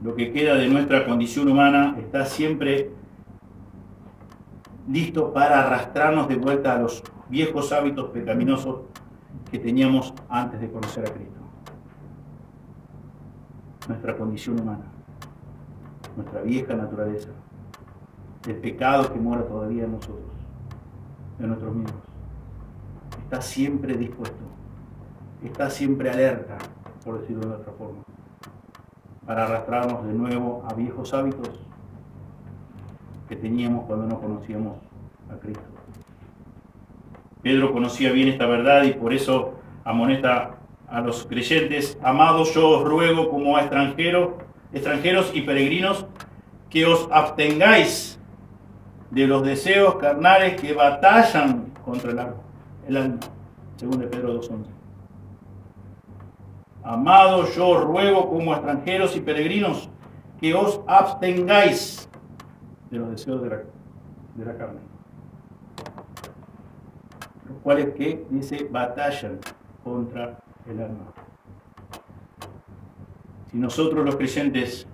Lo que queda de nuestra condición humana está siempre listo para arrastrarnos de vuelta a los viejos hábitos pecaminosos que teníamos antes de conocer a Cristo. Nuestra condición humana, nuestra vieja naturaleza, el pecado que mora todavía en nosotros, en nuestros miembros, está siempre dispuesto, está siempre alerta, por decirlo de otra forma, para arrastrarnos de nuevo a viejos hábitos que teníamos cuando no conocíamos a Cristo. Pedro conocía bien esta verdad y por eso amonesta a los creyentes: amados, yo os ruego como a extranjeros y peregrinos, que os abstengáis de los deseos carnales que batallan contra el alma. Según de Pedro 2:11. Amados, yo os ruego como a extranjeros y peregrinos, que os abstengáis de los deseos de la carne. Los cuales que dice batallan contra el alma. Si nosotros los creyentes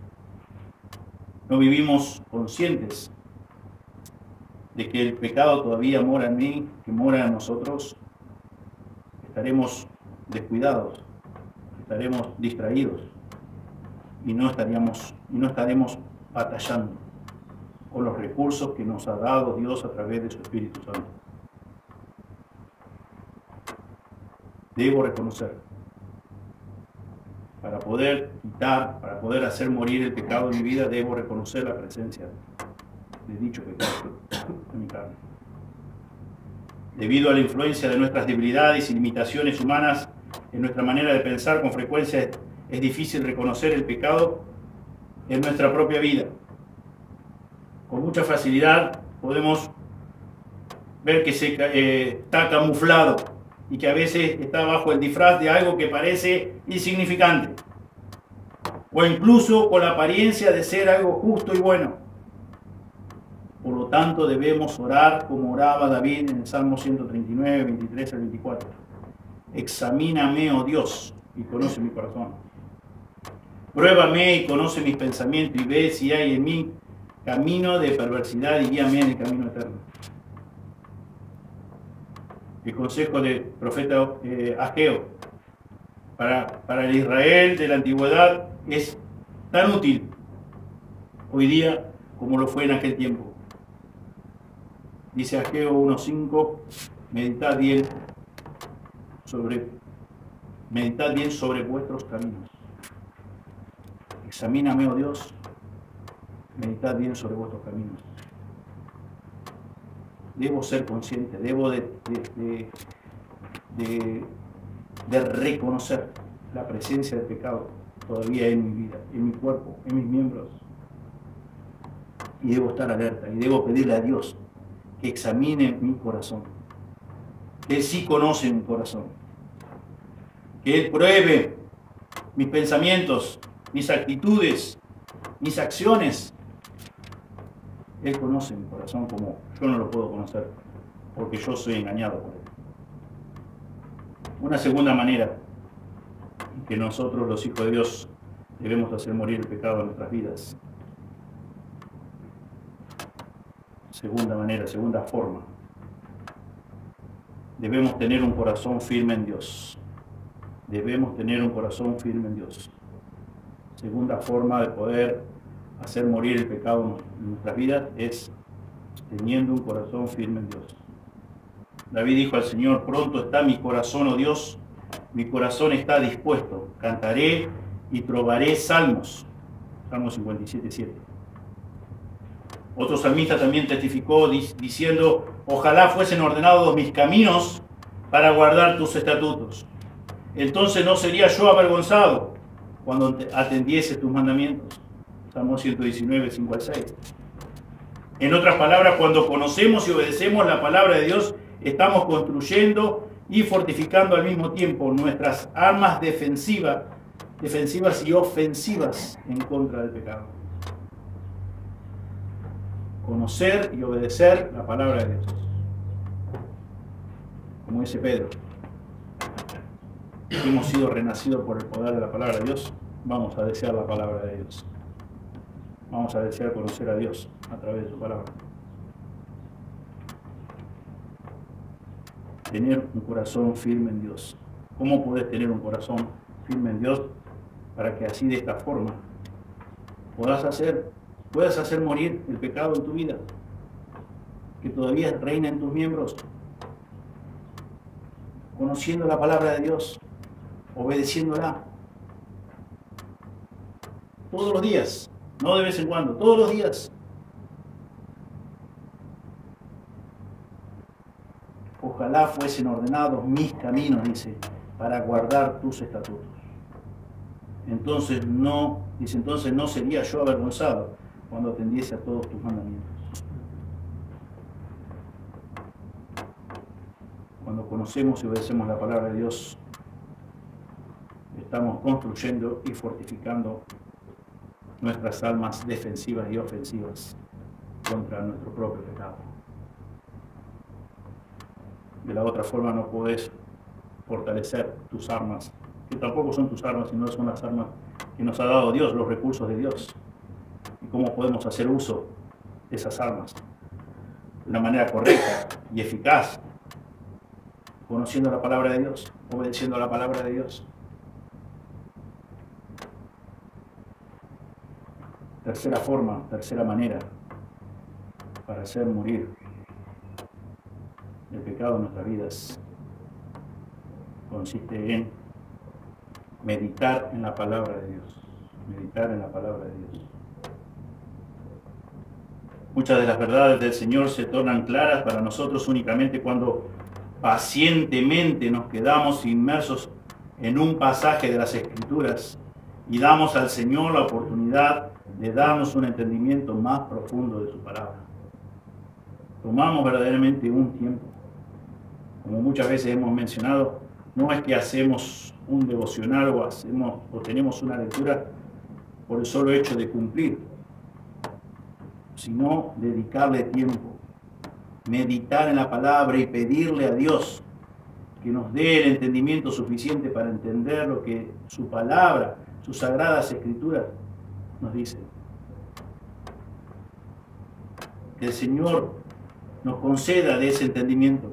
no vivimos conscientes de que el pecado todavía mora en mí, que mora en nosotros, estaremos descuidados, estaremos distraídos y no estaremos batallando con los recursos que nos ha dado Dios a través de su Espíritu Santo. Debo reconocer, para poder quitar, para poder hacer morir el pecado en mi vida, debo reconocer la presencia de dicho pecado en mi carne. Debido a la influencia de nuestras debilidades y limitaciones humanas en nuestra manera de pensar, con frecuencia es difícil reconocer el pecado en nuestra propia vida. Con mucha facilidad podemos ver que está camuflado y que a veces está bajo el disfraz de algo que parece insignificante. o incluso con la apariencia de ser algo justo y bueno. Por lo tanto, debemos orar como oraba David en el Salmo 139, 23 al 24. Examíname, oh Dios, y conoce mi corazón. Pruébame y conoce mis pensamientos y ve si hay en mí camino de perversidad y guíame en el camino eterno. El consejo del profeta Ageo para el Israel de la antigüedad es tan útil hoy día como lo fue en aquel tiempo. Dice Ageo 1.5, meditad bien sobre vuestros caminos. Examíname, oh Dios, meditad bien sobre vuestros caminos. Debo ser consciente, debo de reconocer la presencia del pecado todavía en mi vida, en mi cuerpo, en mis miembros. Y debo estar alerta y debo pedirle a Dios que examine mi corazón. Que Él sí conoce mi corazón. Que Él pruebe mis pensamientos, mis actitudes, mis acciones. Él conoce mi corazón como yo no lo puedo conocer, porque yo soy engañado por Él. Una segunda manera en que nosotros, los hijos de Dios, debemos hacer morir el pecado en nuestras vidas. Segunda manera, segunda forma. Debemos tener un corazón firme en Dios. Debemos tener un corazón firme en Dios. Segunda forma de poder hacer morir el pecado en nuestras vidas es teniendo un corazón firme en Dios. David dijo al Señor: pronto está mi corazón, oh Dios, mi corazón está dispuesto, cantaré y trovaré salmos. Salmo 57:7. Otro salmista también testificó diciendo: ojalá fuesen ordenados mis caminos para guardar tus estatutos. Entonces no sería yo avergonzado cuando atendiese tus mandamientos. Salmo 119, 5 al 6. En otras palabras, cuando conocemos y obedecemos la palabra de Dios, estamos construyendo y fortificando al mismo tiempo nuestras armas defensivas y ofensivas en contra del pecado. Conocer y obedecer la palabra de Dios. Como dice Pedro, hemos sido renacidos por el poder de la palabra de Dios. Vamos a desear la palabra de Dios. Vamos a desear conocer a Dios a través de su palabra. Tener un corazón firme en Dios. ¿Cómo puedes tener un corazón firme en Dios para que así de esta forma puedas hacer morir el pecado en tu vida, que todavía reina en tus miembros? Conociendo la palabra de Dios, obedeciéndola todos los días, no de vez en cuando, todos los días. Ojalá fuesen ordenados mis caminos, dice, para guardar tus estatutos. Entonces no sería yo avergonzado cuando atendiese a todos tus mandamientos. Cuando conocemos y obedecemos la palabra de Dios, estamos construyendo y fortificando nuestras almas defensivas y ofensivas contra nuestro propio pecado. De la otra forma no podés fortalecer tus armas, que tampoco son tus armas, sino son las armas que nos ha dado Dios, los recursos de Dios. Y cómo podemos hacer uso de esas armas de una manera correcta y eficaz, conociendo la palabra de Dios, obedeciendo a la palabra de Dios. Tercera manera para hacer morir el pecado en nuestras vidas consiste en meditar en la palabra de Dios. Meditar en la palabra de Dios. Muchas de las verdades del Señor se tornan claras para nosotros únicamente cuando pacientemente nos quedamos inmersos en un pasaje de las Escrituras y damos al Señor la oportunidad de darnos un entendimiento más profundo de su palabra. Tomamos verdaderamente un tiempo. Como muchas veces hemos mencionado, no es que hacemos un devocional o tenemos una lectura por el solo hecho de cumplir, sino dedicarle tiempo, meditar en la palabra y pedirle a Dios que nos dé el entendimiento suficiente para entender lo que su palabra, sus sagradas escrituras nos dicen. Que el Señor nos conceda de ese entendimiento,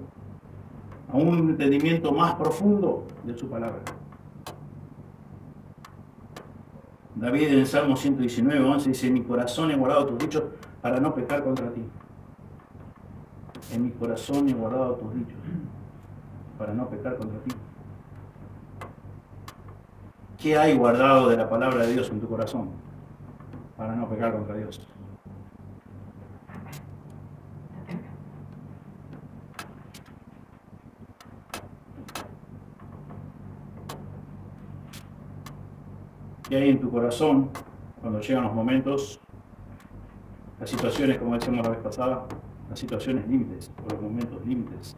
a un entendimiento más profundo de su palabra. David en el Salmo 119, 11 dice: en mi corazón he guardado tus dichos para no pecar contra ti. En mi corazón he guardado tus dichos para no pecar contra ti. ¿Qué hay guardado de la palabra de Dios en tu corazón para no pecar contra Dios? ¿Qué hay en tu corazón cuando llegan los momentos, las situaciones, como decíamos la vez pasada, las situaciones límites o los momentos límites?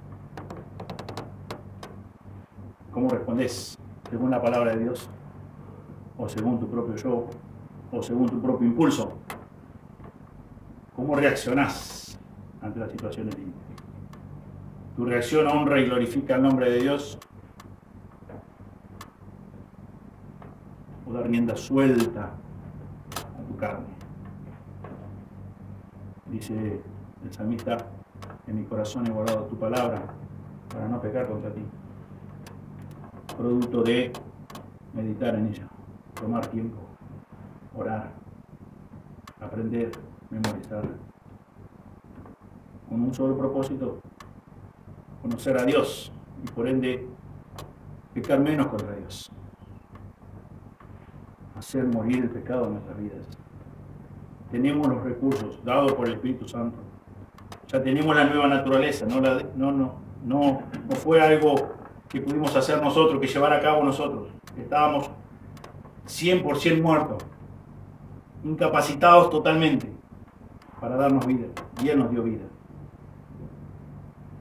¿Cómo respondes? ¿Según la palabra de Dios? ¿O según tu propio yo? ¿O según tu propio impulso? ¿Cómo reaccionás ante las situaciones límites? ¿Tu reacción honra y glorifica el nombre de Dios? ¿O da rienda suelta a tu carne? Dice el salmista: en mi corazón he guardado tu palabra para no pecar contra ti. Producto de meditar en ella, tomar tiempo, orar, aprender, memorizar, con un solo propósito: conocer a Dios y por ende pecar menos contra Dios, hacer morir el pecado en nuestras vidas. Tenemos los recursos dados por el Espíritu Santo, ya tenemos la nueva naturaleza, no fue algo que pudimos hacer nosotros, que llevar a cabo nosotros. Estábamos 100% muertos, incapacitados totalmente para darnos vida, y Él nos dio vida.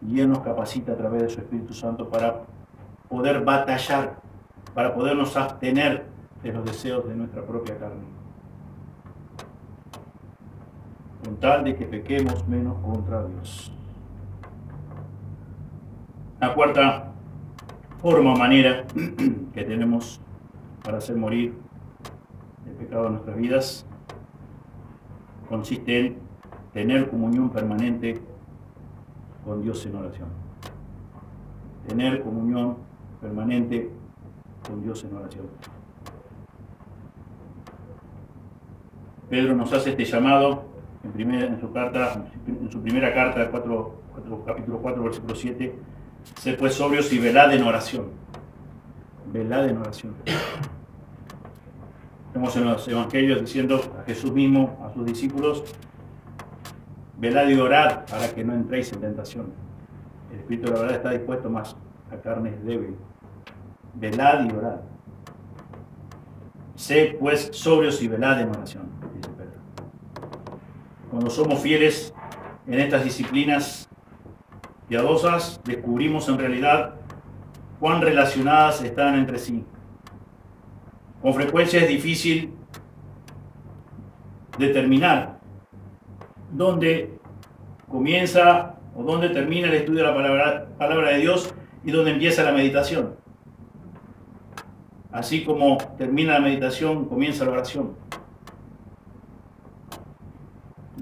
Y Él nos capacita a través de su Espíritu Santo para poder batallar, para podernos abstener de los deseos de nuestra propia carne, con tal de que pequemos menos contra Dios. La cuarta forma o manera que tenemos para hacer morir el pecado en nuestras vidas consiste en tener comunión permanente con Dios en oración. Tener comunión permanente con Dios en oración. Pedro nos hace este llamado en su primera carta, capítulo 4, versículo 7. Sed pues sobrios y velad en oración. Velad en oración. Vemos en los evangelios diciendo a Jesús mismo, a sus discípulos: velad y orad para que no entréis en tentación. El espíritu de la verdad está dispuesto, mas la carne es débil. Velad y orad. Sed pues sobrios y velad en oración, dice Pedro. Cuando somos fieles en estas disciplinas piadosas, descubrimos en realidad cuán relacionadas están entre sí. Con frecuencia es difícil determinar dónde comienza o dónde termina el estudio de la palabra de Dios y dónde empieza la meditación. Así como termina la meditación, comienza la oración.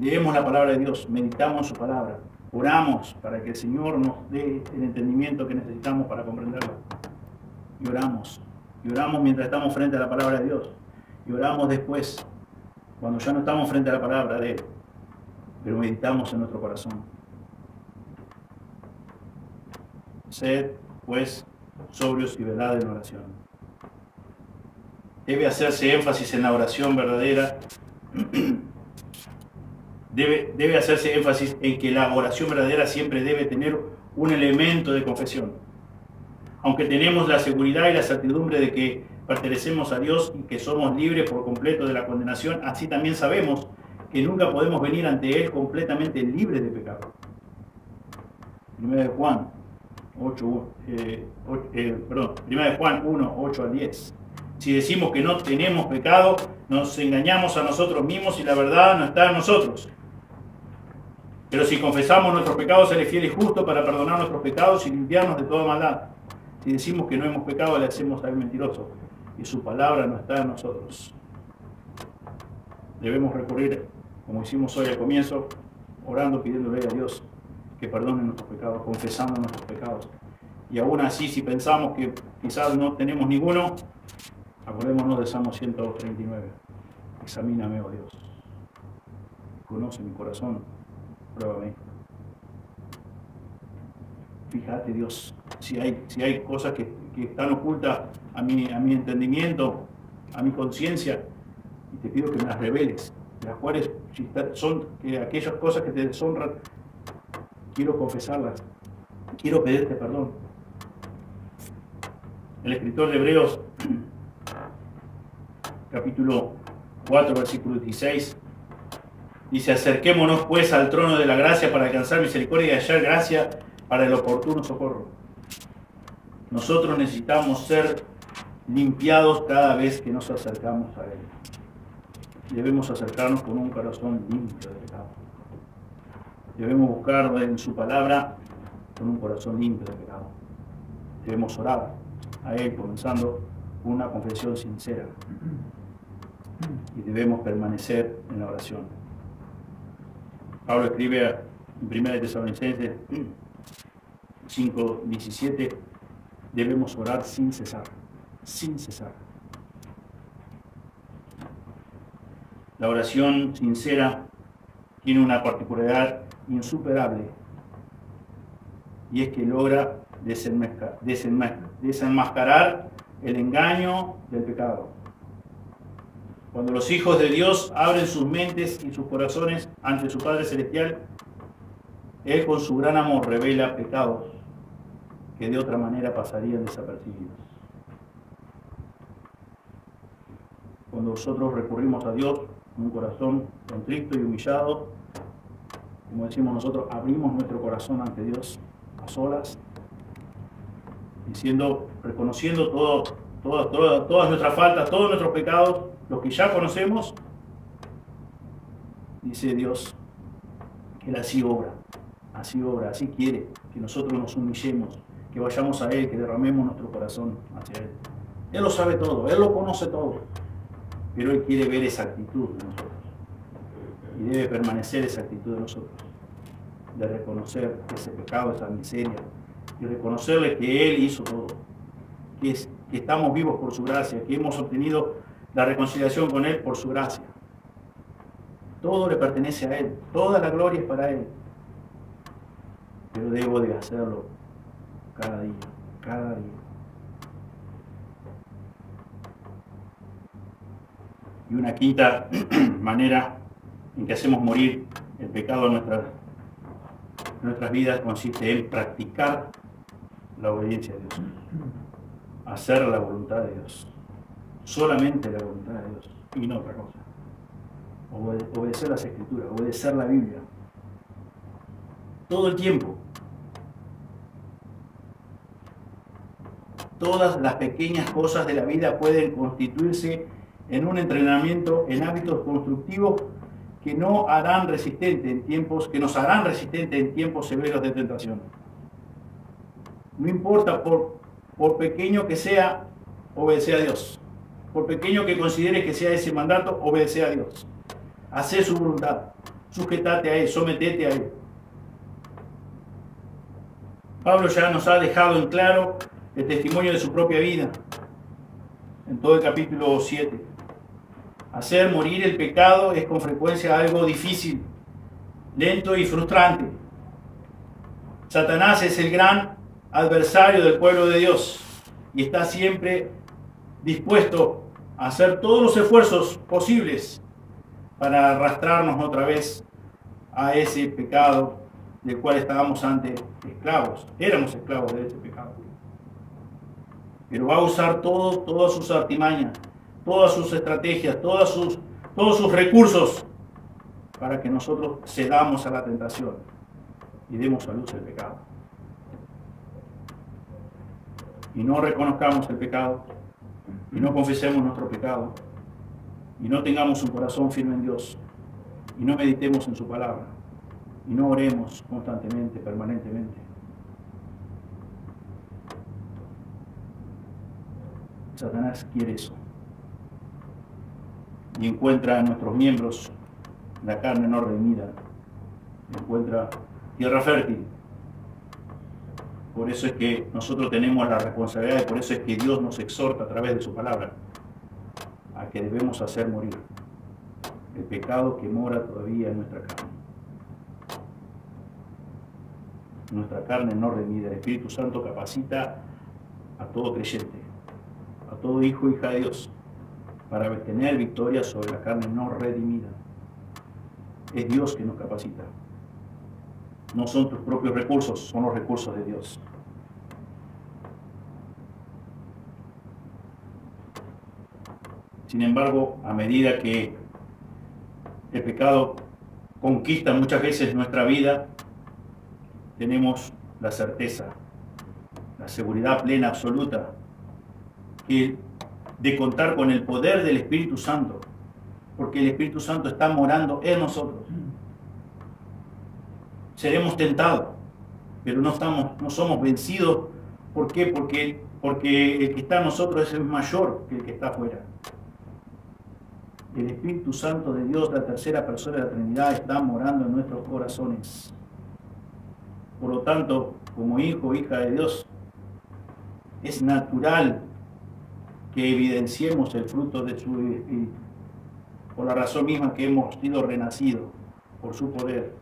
Leemos la palabra de Dios, meditamos su palabra, oramos para que el Señor nos dé el entendimiento que necesitamos para comprenderlo. Y oramos mientras estamos frente a la palabra de Dios. Y oramos después, cuando ya no estamos frente a la palabra de Él, pero meditamos en nuestro corazón. Sed, pues, sobrios y velad en oración. Debe hacerse énfasis en la oración verdadera. Debe hacerse énfasis en que la oración verdadera siempre debe tener un elemento de confesión. Aunque tenemos la seguridad y la certidumbre de que pertenecemos a Dios y que somos libres por completo de la condenación, así también sabemos que nunca podemos venir ante Él completamente libres de pecado. 1 de Juan 1, 8 al 10. Si decimos que no tenemos pecado, nos engañamos a nosotros mismos y la verdad no está en nosotros. Pero si confesamos nuestros pecados, Él es fiel y justo para perdonar nuestros pecados y limpiarnos de toda maldad. Si decimos que no hemos pecado, le hacemos a Él mentiroso y su palabra no está en nosotros. Debemos recurrir, como hicimos hoy al comienzo, orando, pidiéndole a Dios que perdone nuestros pecados, confesando nuestros pecados. Y aún así, si pensamos que quizás no tenemos ninguno, acordémonos de Salmo 139. Examíname, oh Dios. Conoce mi corazón, pruébame. Fíjate, Dios, si hay cosas que están ocultas a mi entendimiento, a mi conciencia, y te pido que me las reveles, de las cuales si son aquellas cosas que te deshonran, quiero confesarlas, quiero pedirte perdón. El escritor de Hebreos, capítulo 4, versículo 16, dice: acerquémonos pues al trono de la gracia para alcanzar misericordia y hallar gracia para el oportuno socorro. Nosotros necesitamos ser limpiados cada vez que nos acercamos a Él. Debemos acercarnos con un corazón limpio de pecado. Debemos buscar en su palabra con un corazón limpio de pecado. Debemos orar a Él comenzando con una confesión sincera. Y debemos permanecer en la oración. Pablo escribe en 1 Tesalonicenses 5:17, debemos orar sin cesar, sin cesar. La oración sincera tiene una particularidad insuperable, y es que logra desenmascarar el engaño del pecado. Cuando los hijos de Dios abren sus mentes y sus corazones ante su Padre Celestial, Él con su gran amor revela pecados que de otra manera pasarían desapercibidos. Cuando nosotros recurrimos a Dios con un corazón contrito y humillado, como decimos nosotros, abrimos nuestro corazón ante Dios a solas, reconociendo todas nuestras faltas, todos nuestros pecados, los que ya conocemos, dice Dios que Él así obra, así quiere que nosotros nos humillemos, que vayamos a Él, que derramemos nuestro corazón hacia Él. Él lo sabe todo, Él lo conoce todo, pero Él quiere ver esa actitud de nosotros, y debe permanecer esa actitud de nosotros, de reconocer ese pecado, esa miseria, y reconocerle que Él hizo todo, que estamos vivos por su gracia, que hemos obtenido la reconciliación con Él por su gracia. Todo le pertenece a Él, toda la gloria es para Él, pero debo de hacerlo cada día, cada día. Y una quinta manera en que hacemos morir el pecado en nuestras vidas consiste en practicar la obediencia a Dios, hacer la voluntad de Dios, solamente la voluntad de Dios y no otra cosa. Obedecer las Escrituras, obedecer la Biblia, todo el tiempo. Todas las pequeñas cosas de la vida pueden constituirse en un entrenamiento en hábitos constructivos que nos harán resistentes en tiempos severos de tentación. No importa por pequeño que sea, obedece a Dios. Por pequeño que consideres que sea ese mandato, obedece a Dios. Hacé su voluntad, sujetate a Él, sometete a Él. Pablo ya nos ha dejado en claro el testimonio de su propia vida en todo el capítulo 7. Hacer morir el pecado es con frecuencia algo difícil, lento y frustrante. Satanás es el gran adversario del pueblo de Dios y está siempre dispuesto a hacer todos los esfuerzos posibles para arrastrarnos otra vez a ese pecado del cual estábamos antes esclavos. Éramos esclavos de ese pecado. Pero va a usar todas sus artimañas, todas sus estrategias, todos sus recursos para que nosotros cedamos a la tentación y demos a luz el pecado. Y no reconozcamos el pecado y no confesemos nuestro pecado, y no tengamos un corazón firme en Dios, y no meditemos en su palabra, y no oremos constantemente, permanentemente, Satanás quiere eso. Y encuentra en nuestros miembros la carne no redimida, encuentra tierra fértil. Por eso es que nosotros tenemos la responsabilidad y por eso es que Dios nos exhorta a través de su palabra a que debemos hacer morir el pecado que mora todavía en nuestra carne. Nuestra carne no redimida. El Espíritu Santo capacita a todo creyente, a todo hijo e hija de Dios, para tener victoria sobre la carne no redimida. Es Dios que nos capacita. No son tus propios recursos, son los recursos de Dios. Sin embargo, a medida que el pecado conquista muchas veces nuestra vida, tenemos la certeza, la seguridad plena, absoluta, de contar con el poder del Espíritu Santo, porque el Espíritu Santo está morando en nosotros. Seremos tentados, pero no somos vencidos. ¿Por qué? Porque el que está en nosotros es mayor que el que está afuera. El Espíritu Santo de Dios, la tercera persona de la Trinidad, está morando en nuestros corazones. Por lo tanto, como hijo o hija de Dios, es natural que evidenciemos el fruto de su Espíritu, por la razón misma que hemos sido renacidos por su poder,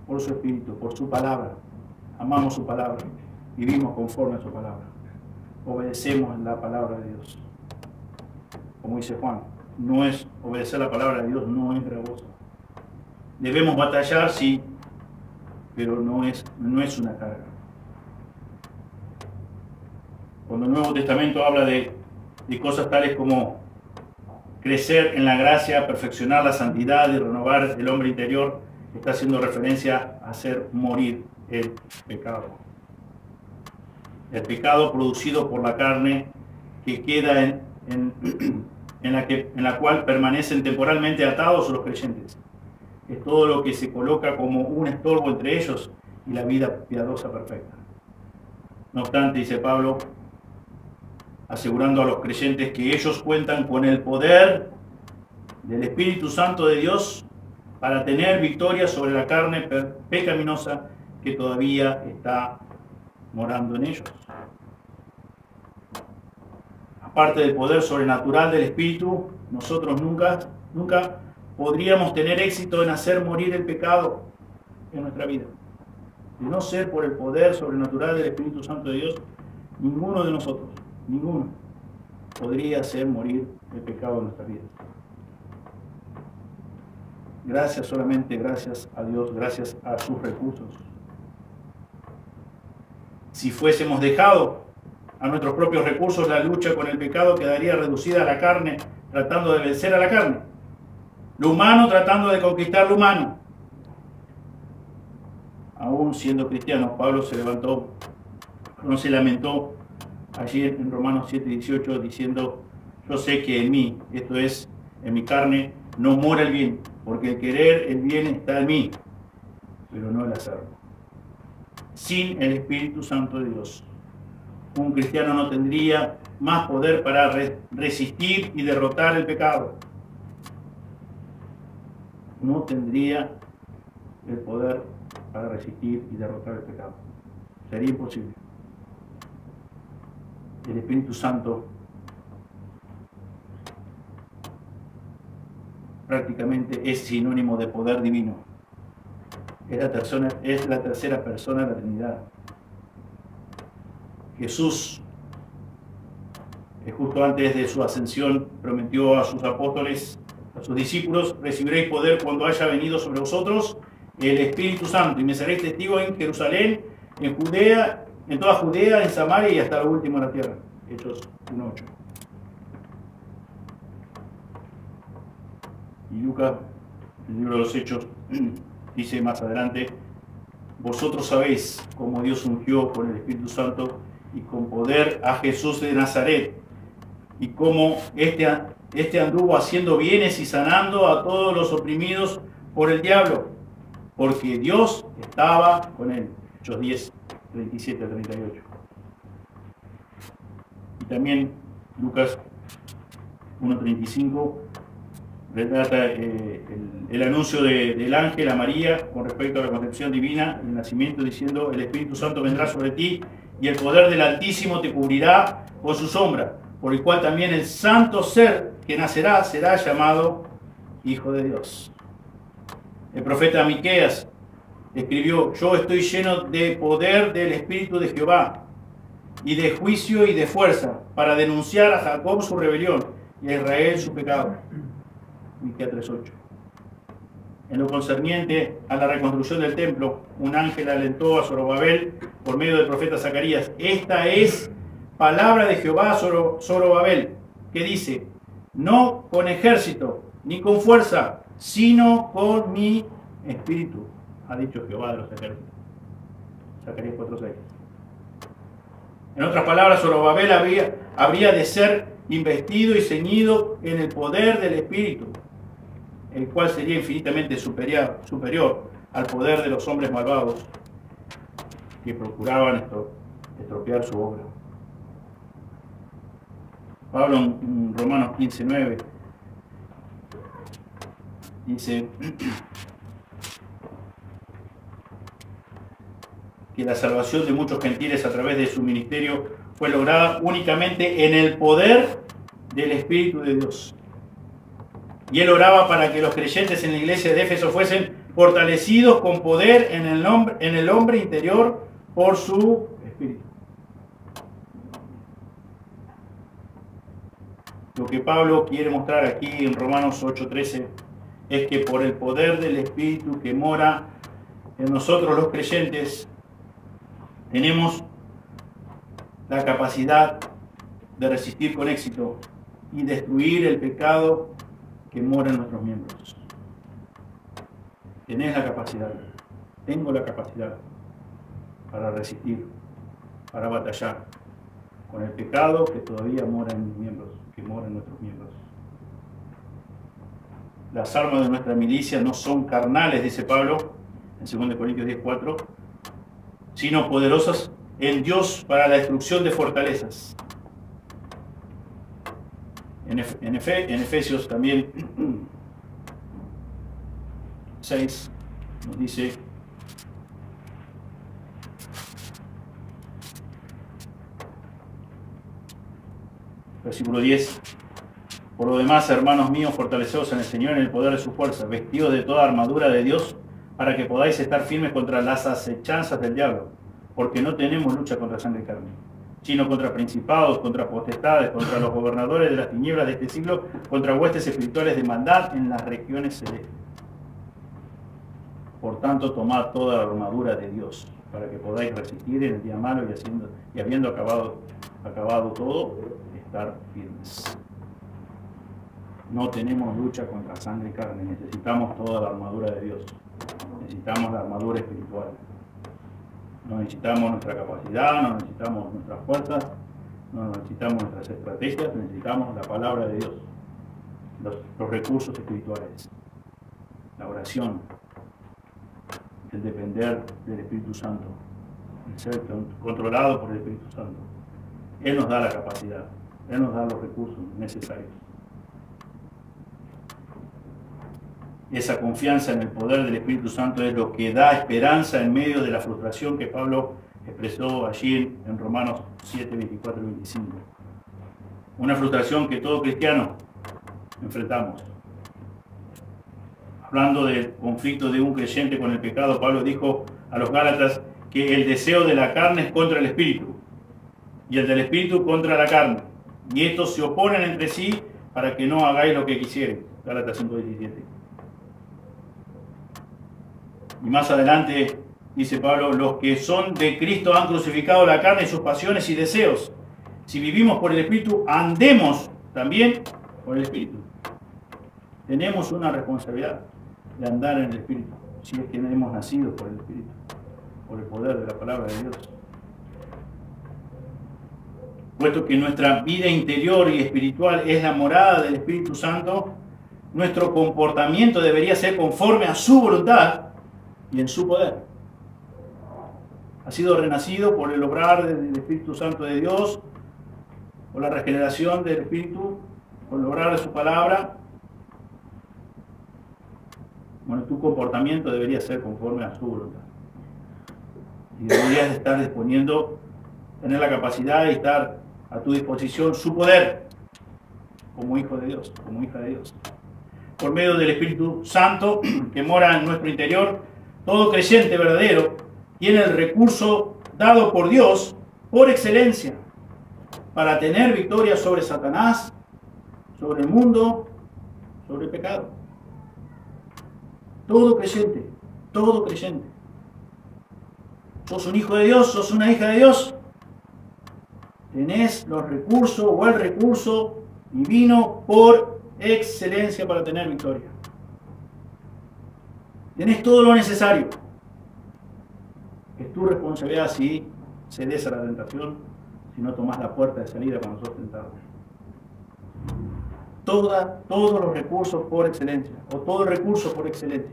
por su Espíritu, por su palabra. Amamos su palabra, vivimos conforme a su palabra, obedecemos la palabra de Dios. Como dice Juan, no es obedecer la palabra de Dios, no es gravoso. Debemos batallar, sí, pero no es una carga. Cuando el Nuevo Testamento habla de cosas tales como crecer en la gracia, perfeccionar la santidad y renovar el hombre interior, está haciendo referencia a hacer morir el pecado. El pecado producido por la carne que queda en la cual permanecen temporalmente atados los creyentes. Es todo lo que se coloca como un estorbo entre ellos y la vida piadosa perfecta. No obstante, dice Pablo, asegurando a los creyentes que ellos cuentan con el poder del Espíritu Santo de Dios para tener victoria sobre la carne pecaminosa que todavía está morando en ellos. Aparte del poder sobrenatural del Espíritu, nosotros nunca podríamos tener éxito en hacer morir el pecado en nuestra vida. De no ser por el poder sobrenatural del Espíritu Santo de Dios, ninguno de nosotros, ninguno, podría hacer morir el pecado en nuestra vida. Gracias, solamente gracias a Dios, gracias a sus recursos. Si fuésemos dejado a nuestros propios recursos, la lucha con el pecado quedaría reducida a la carne, tratando de vencer a la carne. Lo humano tratando de conquistar lo humano. Aún siendo cristiano, Pablo no se lamentó allí en Romanos 7:18 diciendo: yo sé que en mí, esto es, en mi carne, no mora el bien, porque el querer el bien está en mí, pero no el hacerlo. Sin el Espíritu Santo de Dios, un cristiano no tendría más poder para resistir y derrotar el pecado. No tendría el poder para resistir y derrotar el pecado. Sería imposible. El Espíritu Santo prácticamente es sinónimo de poder divino. Es la tercera persona de la Trinidad. Jesús, justo antes de su ascensión, prometió a sus apóstoles, a sus discípulos: recibiréis poder cuando haya venido sobre vosotros el Espíritu Santo, y me seréis testigos en Jerusalén, en Judea, en toda Judea, en Samaria y hasta lo último de la tierra. Hechos 1:8. Y Lucas, el libro de los Hechos, dice más adelante: vosotros sabéis cómo Dios ungió con el Espíritu Santo y con poder a Jesús de Nazaret, y cómo este anduvo haciendo bienes y sanando a todos los oprimidos por el diablo, porque Dios estaba con él. Hechos 10, 37 al 38. Y también Lucas 1:35 retrata el anuncio del ángel a María con respecto a la concepción divina, el nacimiento, diciendo: el Espíritu Santo vendrá sobre ti y el poder del Altísimo te cubrirá con su sombra, por el cual también el santo ser que nacerá será llamado Hijo de Dios. El profeta Miqueas escribió: yo estoy lleno de poder del Espíritu de Jehová, y de juicio y de fuerza, para denunciar a Jacob su rebelión y a Israel su pecado. Miqueas 3:8. En lo concerniente a la reconstrucción del templo, un ángel alentó a Zorobabel por medio del profeta Zacarías: esta es palabra de Jehová a Zorobabel, que dice: no con ejército ni con fuerza, sino con mi espíritu, ha dicho Jehová de los ejércitos. Zacarías 4:6. En otras palabras, Zorobabel habría de ser investido y ceñido en el poder del Espíritu, el cual sería infinitamente superior al poder de los hombres malvados que procuraban estropear su obra. Pablo en Romanos 15:9 dice que la salvación de muchos gentiles a través de su ministerio fue lograda únicamente en el poder del Espíritu de Dios. Y él oraba para que los creyentes en la iglesia de Éfeso fuesen fortalecidos con poder en el hombre interior por su Espíritu. Lo que Pablo quiere mostrar aquí en Romanos 8:13 es que por el poder del Espíritu que mora en nosotros los creyentes, tenemos la capacidad de resistir con éxito y destruir el pecado que mora en nuestros miembros. Tenés la capacidad, tengo la capacidad para resistir, para batallar con el pecado que todavía mora en mis miembros, que mora en nuestros miembros. Las armas de nuestra milicia no son carnales, dice Pablo en 2 Corintios 10:4, sino poderosas en Dios para la destrucción de fortalezas. En Efesios también 6 nos dice: versículo 10: por lo demás, hermanos míos, fortaleceos en el Señor en el poder de su fuerza, vestidos de toda armadura de Dios, para que podáis estar firmes contra las acechanzas del diablo, porque no tenemos lucha contra sangre y carne, sino contra principados, contra potestades, contra los gobernadores de las tinieblas de este siglo, contra huestes espirituales de maldad en las regiones celestes. Por tanto, tomad toda la armadura de Dios, para que podáis resistir en el día malo y habiendo acabado todo, estar firmes. No tenemos lucha contra sangre y carne, necesitamos toda la armadura de Dios. Necesitamos la armadura espiritual. No necesitamos nuestra capacidad, no necesitamos nuestras fuerzas, no necesitamos nuestras estrategias, necesitamos la palabra de Dios, los recursos espirituales, la oración, el depender del Espíritu Santo, el ser controlado por el Espíritu Santo. Él nos da la capacidad, Él nos da los recursos necesarios. Esa confianza en el poder del Espíritu Santo es lo que da esperanza en medio de la frustración que Pablo expresó allí en Romanos 7, 24 y 25. Una frustración que todo cristiano enfrentamos. Hablando del conflicto de un creyente con el pecado, Pablo dijo a los Gálatas que el deseo de la carne es contra el Espíritu y el del Espíritu contra la carne. Y estos se oponen entre sí para que no hagáis lo que quisieren. Gálatas 5:17. Y más adelante dice Pablo: los que son de Cristo han crucificado la carne y sus pasiones y deseos. Si vivimos por el Espíritu, andemos también por el Espíritu. Tenemos una responsabilidad de andar en el Espíritu, si es que hemos nacido por el Espíritu, por el poder de la palabra de Dios. puesto que nuestra vida interior y espiritual es la morada del Espíritu Santo, nuestro comportamiento debería ser conforme a su voluntad y en su poder. Ha sido renacido por el obrar del Espíritu Santo de Dios, por la regeneración del Espíritu, por el obrar de su palabra. Bueno, tu comportamiento debería ser conforme a su voluntad. Y deberías estar disponiendo, tener la capacidad de estar a tu disposición su poder como hijo de Dios, como hija de Dios. Por medio del Espíritu Santo que mora en nuestro interior, todo creyente verdadero tiene el recurso dado por Dios por excelencia para tener victoria sobre Satanás, sobre el mundo, sobre el pecado. Todo creyente, todo creyente. ¿Sos un hijo de Dios? ¿Sos una hija de Dios? Tenés los recursos o el recurso divino por excelencia para tener victoria. Tenés todo lo necesario. Es tu responsabilidad si cedes a la tentación, si no tomás la puerta de salida cuando sos tentado. Todos los recursos por excelencia, o todo el recurso por excelencia,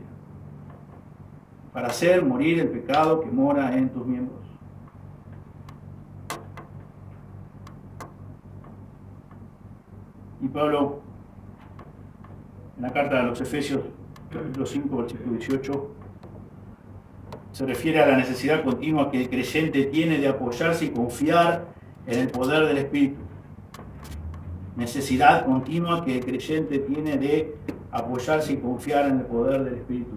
para hacer morir el pecado que mora en tus miembros. Y Pablo, en la carta de los Efesios, capítulo 5, versículo 18, se refiere a la necesidad continua que el creyente tiene de apoyarse y confiar en el poder del Espíritu. Necesidad continua que el creyente tiene de apoyarse y confiar en el poder del Espíritu.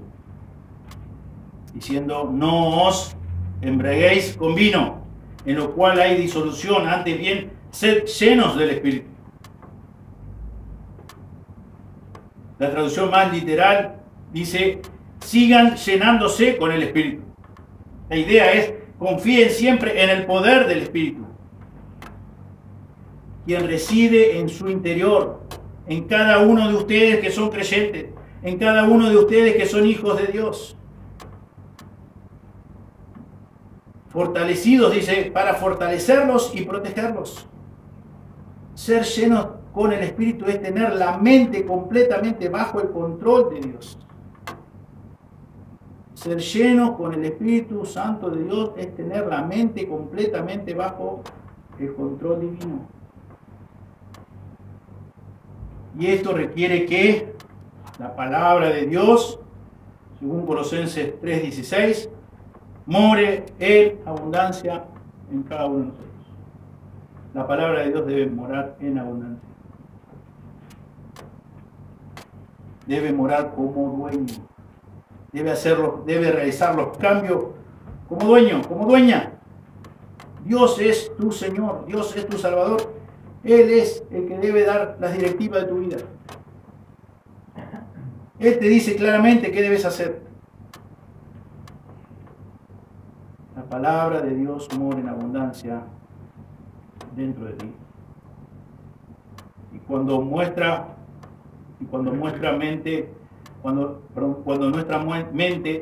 Diciendo, no os embriaguéis con vino, en lo cual hay disolución, antes bien, sed llenos del Espíritu. La traducción más literal dice, sigan llenándose con el Espíritu. La idea es, confíen siempre en el poder del Espíritu, quien reside en su interior, en cada uno de ustedes que son creyentes, en cada uno de ustedes que son hijos de Dios. Fortalecidos, dice, para fortalecerlos y protegerlos. Ser llenos con el Espíritu es tener la mente completamente bajo el control de Dios. Ser lleno con el Espíritu Santo de Dios es tener la mente completamente bajo el control divino. Y esto requiere que la palabra de Dios, según Colosenses 3:16, more en abundancia en cada uno de nosotros. La palabra de Dios debe morar en abundancia. Debe morar como dueño. Debe realizar los cambios como dueño, como dueña. Dios es tu Señor, Dios es tu Salvador. Él es el que debe dar las directivas de tu vida. Él te dice claramente qué debes hacer. La palabra de Dios mora en abundancia dentro de ti. Y cuando nuestra mente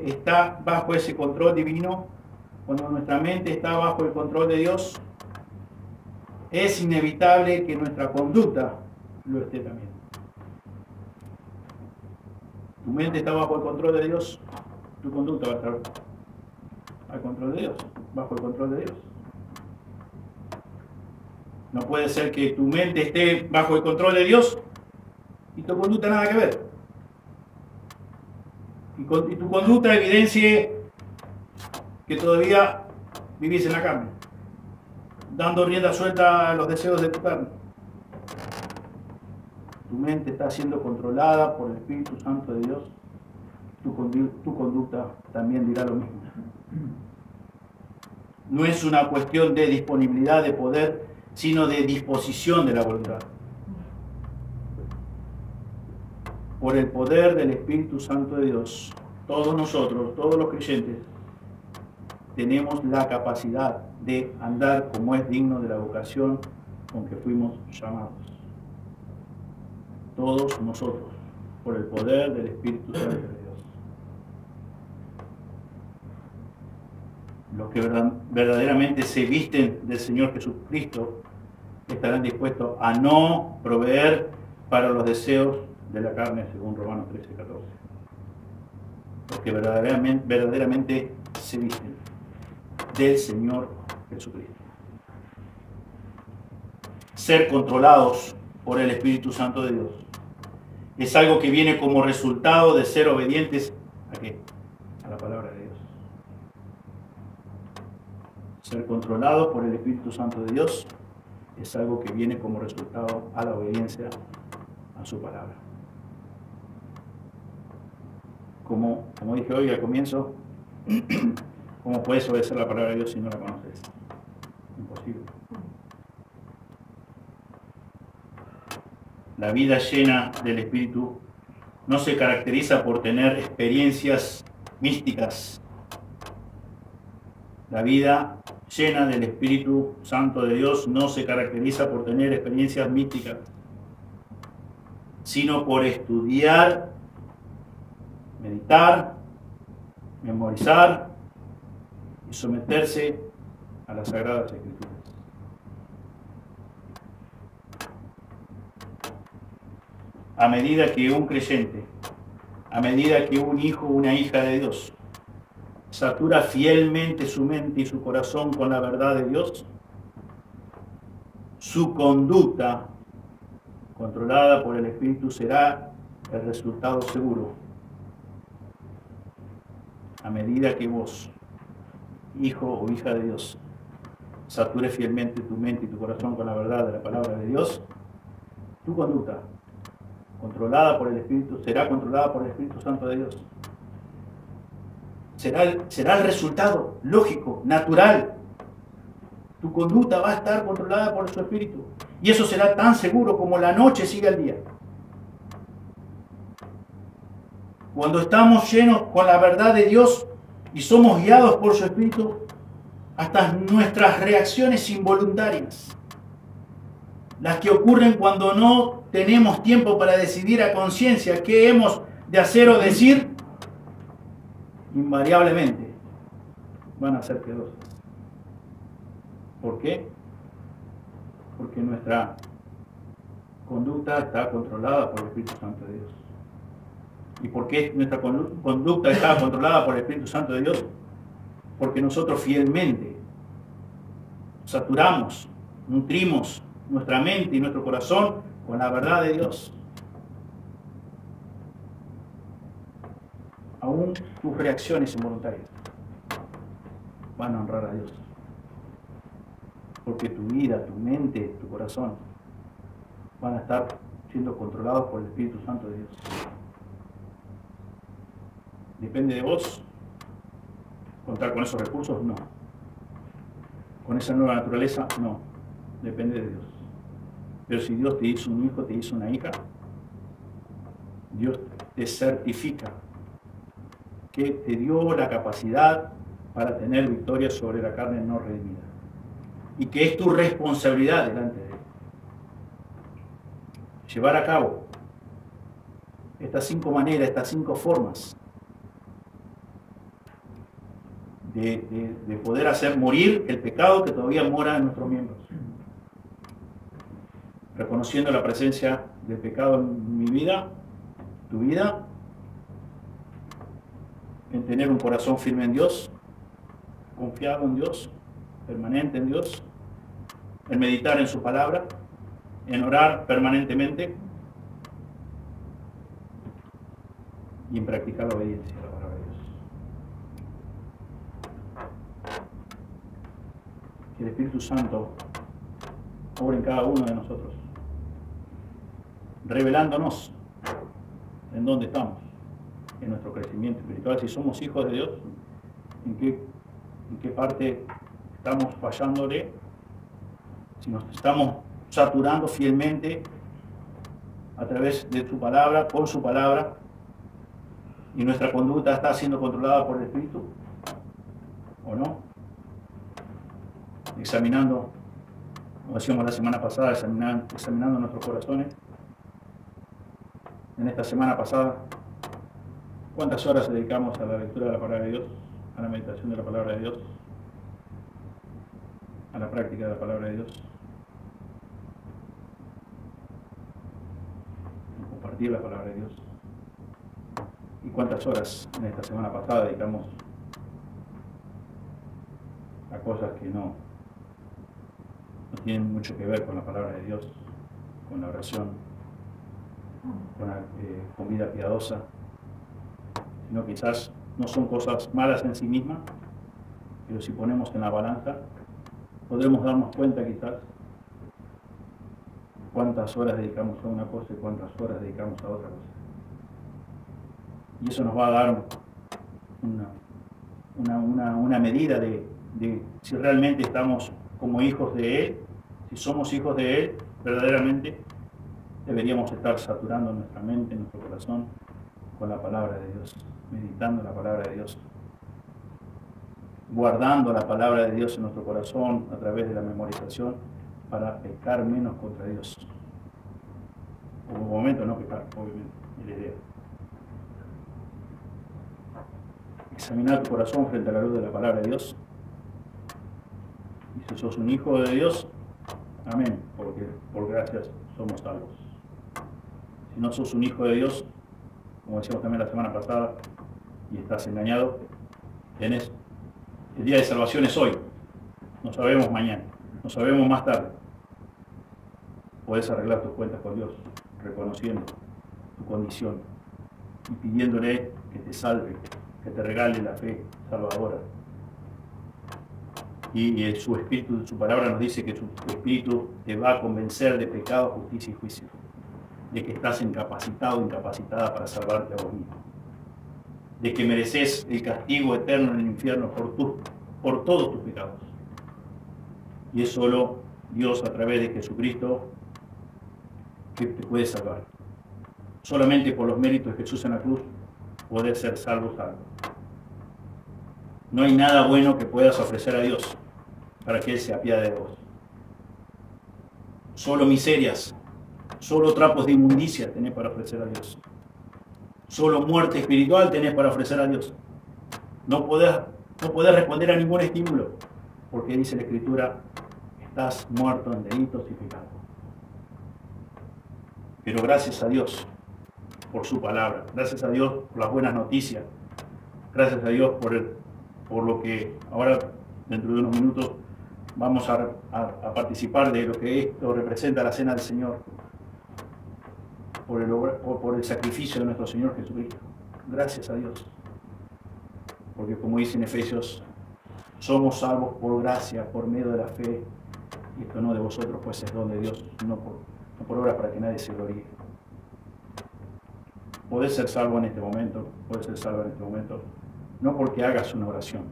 está bajo ese control divino, cuando nuestra mente está bajo el control de Dios, es inevitable que nuestra conducta lo esté también. Tu mente está bajo el control de Dios, tu conducta va a estar al control de Dios, bajo el control de Dios. No puede ser que tu mente esté bajo el control de Dios y tu conducta nada que ver. Y tu conducta evidencie que todavía vivís en la carne, dando rienda suelta a los deseos de tu carne. Tu mente está siendo controlada por el Espíritu Santo de Dios. Tu conducta también dirá lo mismo. No es una cuestión de disponibilidad de poder, sino de disposición de la voluntad. Por el poder del Espíritu Santo de Dios, todos nosotros, todos los creyentes, tenemos la capacidad de andar como es digno de la vocación con que fuimos llamados. Todos nosotros, por el poder del Espíritu Santo de Dios. Los que verdaderamente se visten del Señor Jesucristo estarán dispuestos a no proveer para los deseos de la carne, según Romanos 13:14. Porque verdaderamente se visten del Señor Jesucristo. Ser controlados por el Espíritu Santo de Dios es algo que viene como resultado de ser obedientes ¿a qué? A la palabra de Dios. Ser controlados por el Espíritu Santo de Dios es algo que viene como resultado a la obediencia a su palabra. Como dije hoy al comienzo, ¿cómo puedes obedecer la palabra de Dios si no la conoces? Imposible. La vida llena del Espíritu no se caracteriza por tener experiencias místicas. La vida llena del Espíritu Santo de Dios no se caracteriza por tener experiencias místicas, sino por estudiar, meditar, memorizar y someterse a las Sagradas Escrituras. A medida que un creyente, a medida que un hijo o una hija de Dios satura fielmente su mente y su corazón con la verdad de Dios, su conducta, controlada por el Espíritu, será el resultado seguro. A medida que vos, hijo o hija de Dios, satures fielmente tu mente y tu corazón con la verdad de la palabra de Dios, tu conducta, controlada por el Espíritu, será controlada por el Espíritu Santo de Dios. Será el resultado lógico, natural. Tu conducta va a estar controlada por su Espíritu. Y eso será tan seguro como la noche sigue al día. Cuando estamos llenos con la verdad de Dios y somos guiados por su Espíritu, hasta nuestras reacciones involuntarias, las que ocurren cuando no tenemos tiempo para decidir a conciencia qué hemos de hacer o decir, invariablemente van a ser piadosas. ¿Por qué? Porque nuestra conducta está controlada por el Espíritu Santo de Dios. ¿Y por qué nuestra conducta está controlada por el Espíritu Santo de Dios? Porque nosotros fielmente saturamos, nutrimos nuestra mente y nuestro corazón con la verdad de Dios. Aún tus reacciones involuntarias van a honrar a Dios. Porque tu vida, tu mente, tu corazón van a estar siendo controlados por el Espíritu Santo de Dios. ¿Depende de vos contar con esos recursos? No. ¿Con esa nueva naturaleza? No. Depende de Dios. Pero si Dios te hizo un hijo, te hizo una hija, Dios te certifica que te dio la capacidad para tener victoria sobre la carne no redimida. Y que es tu responsabilidad delante de Él llevar a cabo estas 5 maneras, estas 5 formas de poder hacer morir el pecado que todavía mora en nuestros miembros. Reconociendo la presencia del pecado en mi vida, tu vida, en tener un corazón firme en Dios, confiado en Dios, permanente en Dios, en meditar en su palabra, en orar permanentemente y en practicar la obediencia a la palabra de Dios. Que el Espíritu Santo obre en cada uno de nosotros, revelándonos en dónde estamos, en nuestro crecimiento espiritual, si somos hijos de Dios, en qué parte estamos fallándole, si nos estamos saturando fielmente a través de su palabra, con su palabra, y nuestra conducta está siendo controlada por el Espíritu, ¿o no? Examinando, como decíamos la semana pasada, examinando nuestros corazones. En esta semana pasada, ¿cuántas horas dedicamos a la lectura de la palabra de Dios, a la meditación de la palabra de Dios, a la práctica de la palabra de Dios? compartir la palabra de Dios. ¿Y cuántas horas en esta semana pasada dedicamos a cosas que no tienen mucho que ver con la palabra de Dios, con la oración, con la comida piadosa, sino quizás no son cosas malas en sí mismas, pero si ponemos en la balanza, podremos darnos cuenta quizás cuántas horas dedicamos a una cosa y cuántas horas dedicamos a otra cosa. Y eso nos va a dar una medida de si realmente estamos como hijos de Él, si somos hijos de Él, verdaderamente deberíamos estar saturando nuestra mente, nuestro corazón con la palabra de Dios, meditando la palabra de Dios, guardando la palabra de Dios en nuestro corazón a través de la memorización para pecar menos contra Dios. Por un momento no pecar, obviamente, es la idea. Examinar tu corazón frente a la luz de la palabra de Dios. Y si sos un hijo de Dios, amén, porque por gracias somos salvos. Si no sos un hijo de Dios, como decíamos también la semana pasada, y estás engañado, tenés el día de salvación es hoy, no sabemos mañana, no sabemos más tarde. Podés arreglar tus cuentas con Dios, reconociendo tu condición y pidiéndole que te salve, que te regale la fe salvadora. Y su Espíritu, su palabra nos dice que su Espíritu te va a convencer de pecado, justicia y juicio, de que estás incapacitado, incapacitada para salvarte a vos mismo, de que mereces el castigo eterno en el infierno por todos tus pecados. Y es solo Dios a través de Jesucristo que te puede salvar. Solamente por los méritos de Jesús en la cruz podés ser salvo. No hay nada bueno que puedas ofrecer a Dios para que Él se apiade de vos. Solo miserias, solo trapos de inmundicia tenés para ofrecer a Dios. Solo muerte espiritual tenés para ofrecer a Dios. No podés responder a ningún estímulo, porque dice la Escritura, estás muerto en delitos y pecados. Pero gracias a Dios por su palabra, gracias a Dios por las buenas noticias, gracias a Dios por lo que ahora, dentro de unos minutos, vamos a participar de lo que esto representa la cena del Señor, por el sacrificio de nuestro Señor Jesucristo. Gracias a Dios. Porque como dice en Efesios, somos salvos por gracia, por medio de la fe, y esto no de vosotros, pues es don de Dios, no por obra para que nadie se gloríe. Podés ser salvo en este momento, podés ser salvo en este momento, no porque hagas una oración,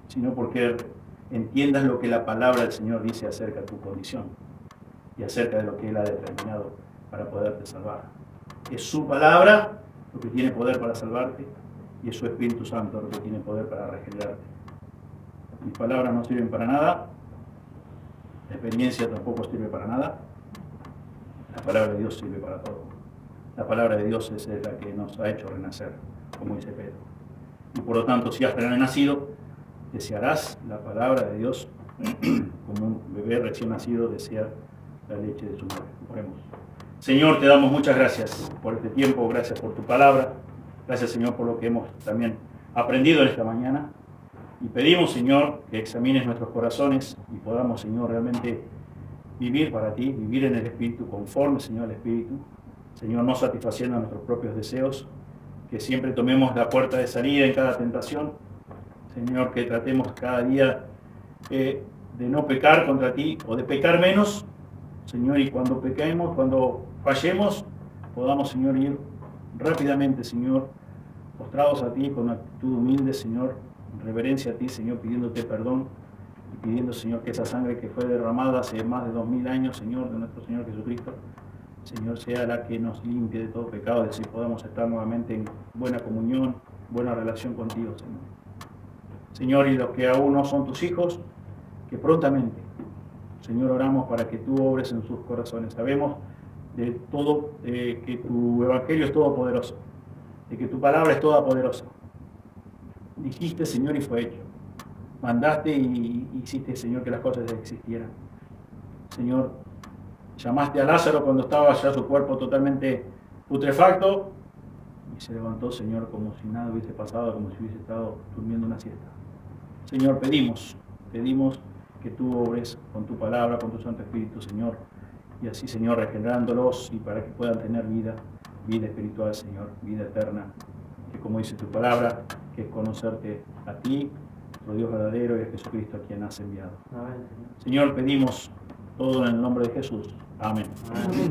sino porque entiendas lo que la palabra del Señor dice acerca de tu condición y acerca de lo que Él ha determinado para poderte salvar. Es su palabra lo que tiene poder para salvarte y es su Espíritu Santo lo que tiene poder para regenerarte. Mis palabras no sirven para nada, la experiencia tampoco sirve para nada, la palabra de Dios sirve para todo. La palabra de Dios es la que nos ha hecho renacer, como dice Pedro. Y por lo tanto, si has renacido, desearás la palabra de Dios como un bebé recién nacido desea la leche de su madre. Oremos. Señor, te damos muchas gracias por este tiempo, gracias por tu palabra, gracias Señor por lo que hemos también aprendido en esta mañana. Y pedimos, Señor, que examines nuestros corazones y podamos, Señor, realmente vivir para ti, vivir en el Espíritu, conforme, Señor, al Espíritu. Señor, no satisfaciendo nuestros propios deseos, que siempre tomemos la puerta de salida en cada tentación. Señor, que tratemos cada día de no pecar contra ti o de pecar menos. Señor, y cuando pequemos, cuando fallemos, podamos, Señor, ir rápidamente, Señor, postrados a ti con una actitud humilde, Señor, en reverencia a ti, Señor, pidiéndote perdón y pidiendo, Señor, que esa sangre que fue derramada hace más de 2000 años, Señor, de nuestro Señor Jesucristo, Señor, sea la que nos limpie de todo pecado, de que podamos estar nuevamente en buena comunión, buena relación contigo, Señor. Señor, y los que aún no son tus hijos, que prontamente, Señor, oramos para que tú obres en sus corazones. Sabemos de todo, que tu evangelio es todopoderoso, de que tu palabra es toda poderosa. Dijiste, Señor, y fue hecho. Mandaste y hiciste, Señor, que las cosas existieran. Señor, Llamaste a Lázaro cuando estaba ya su cuerpo totalmente putrefacto y se levantó, Señor, como si nada hubiese pasado, como si hubiese estado durmiendo una siesta. Señor, pedimos que tú obres con tu palabra, con tu Santo Espíritu, Señor, y así, Señor, regenerándolos y para que puedan tener vida espiritual, Señor, vida eterna, que como dice tu palabra, que es conocerte a ti, nuestro Dios verdadero, y a Jesucristo a quien has enviado. Amén. Señor, pedimos todo en el nombre de Jesús. Amén. Amén.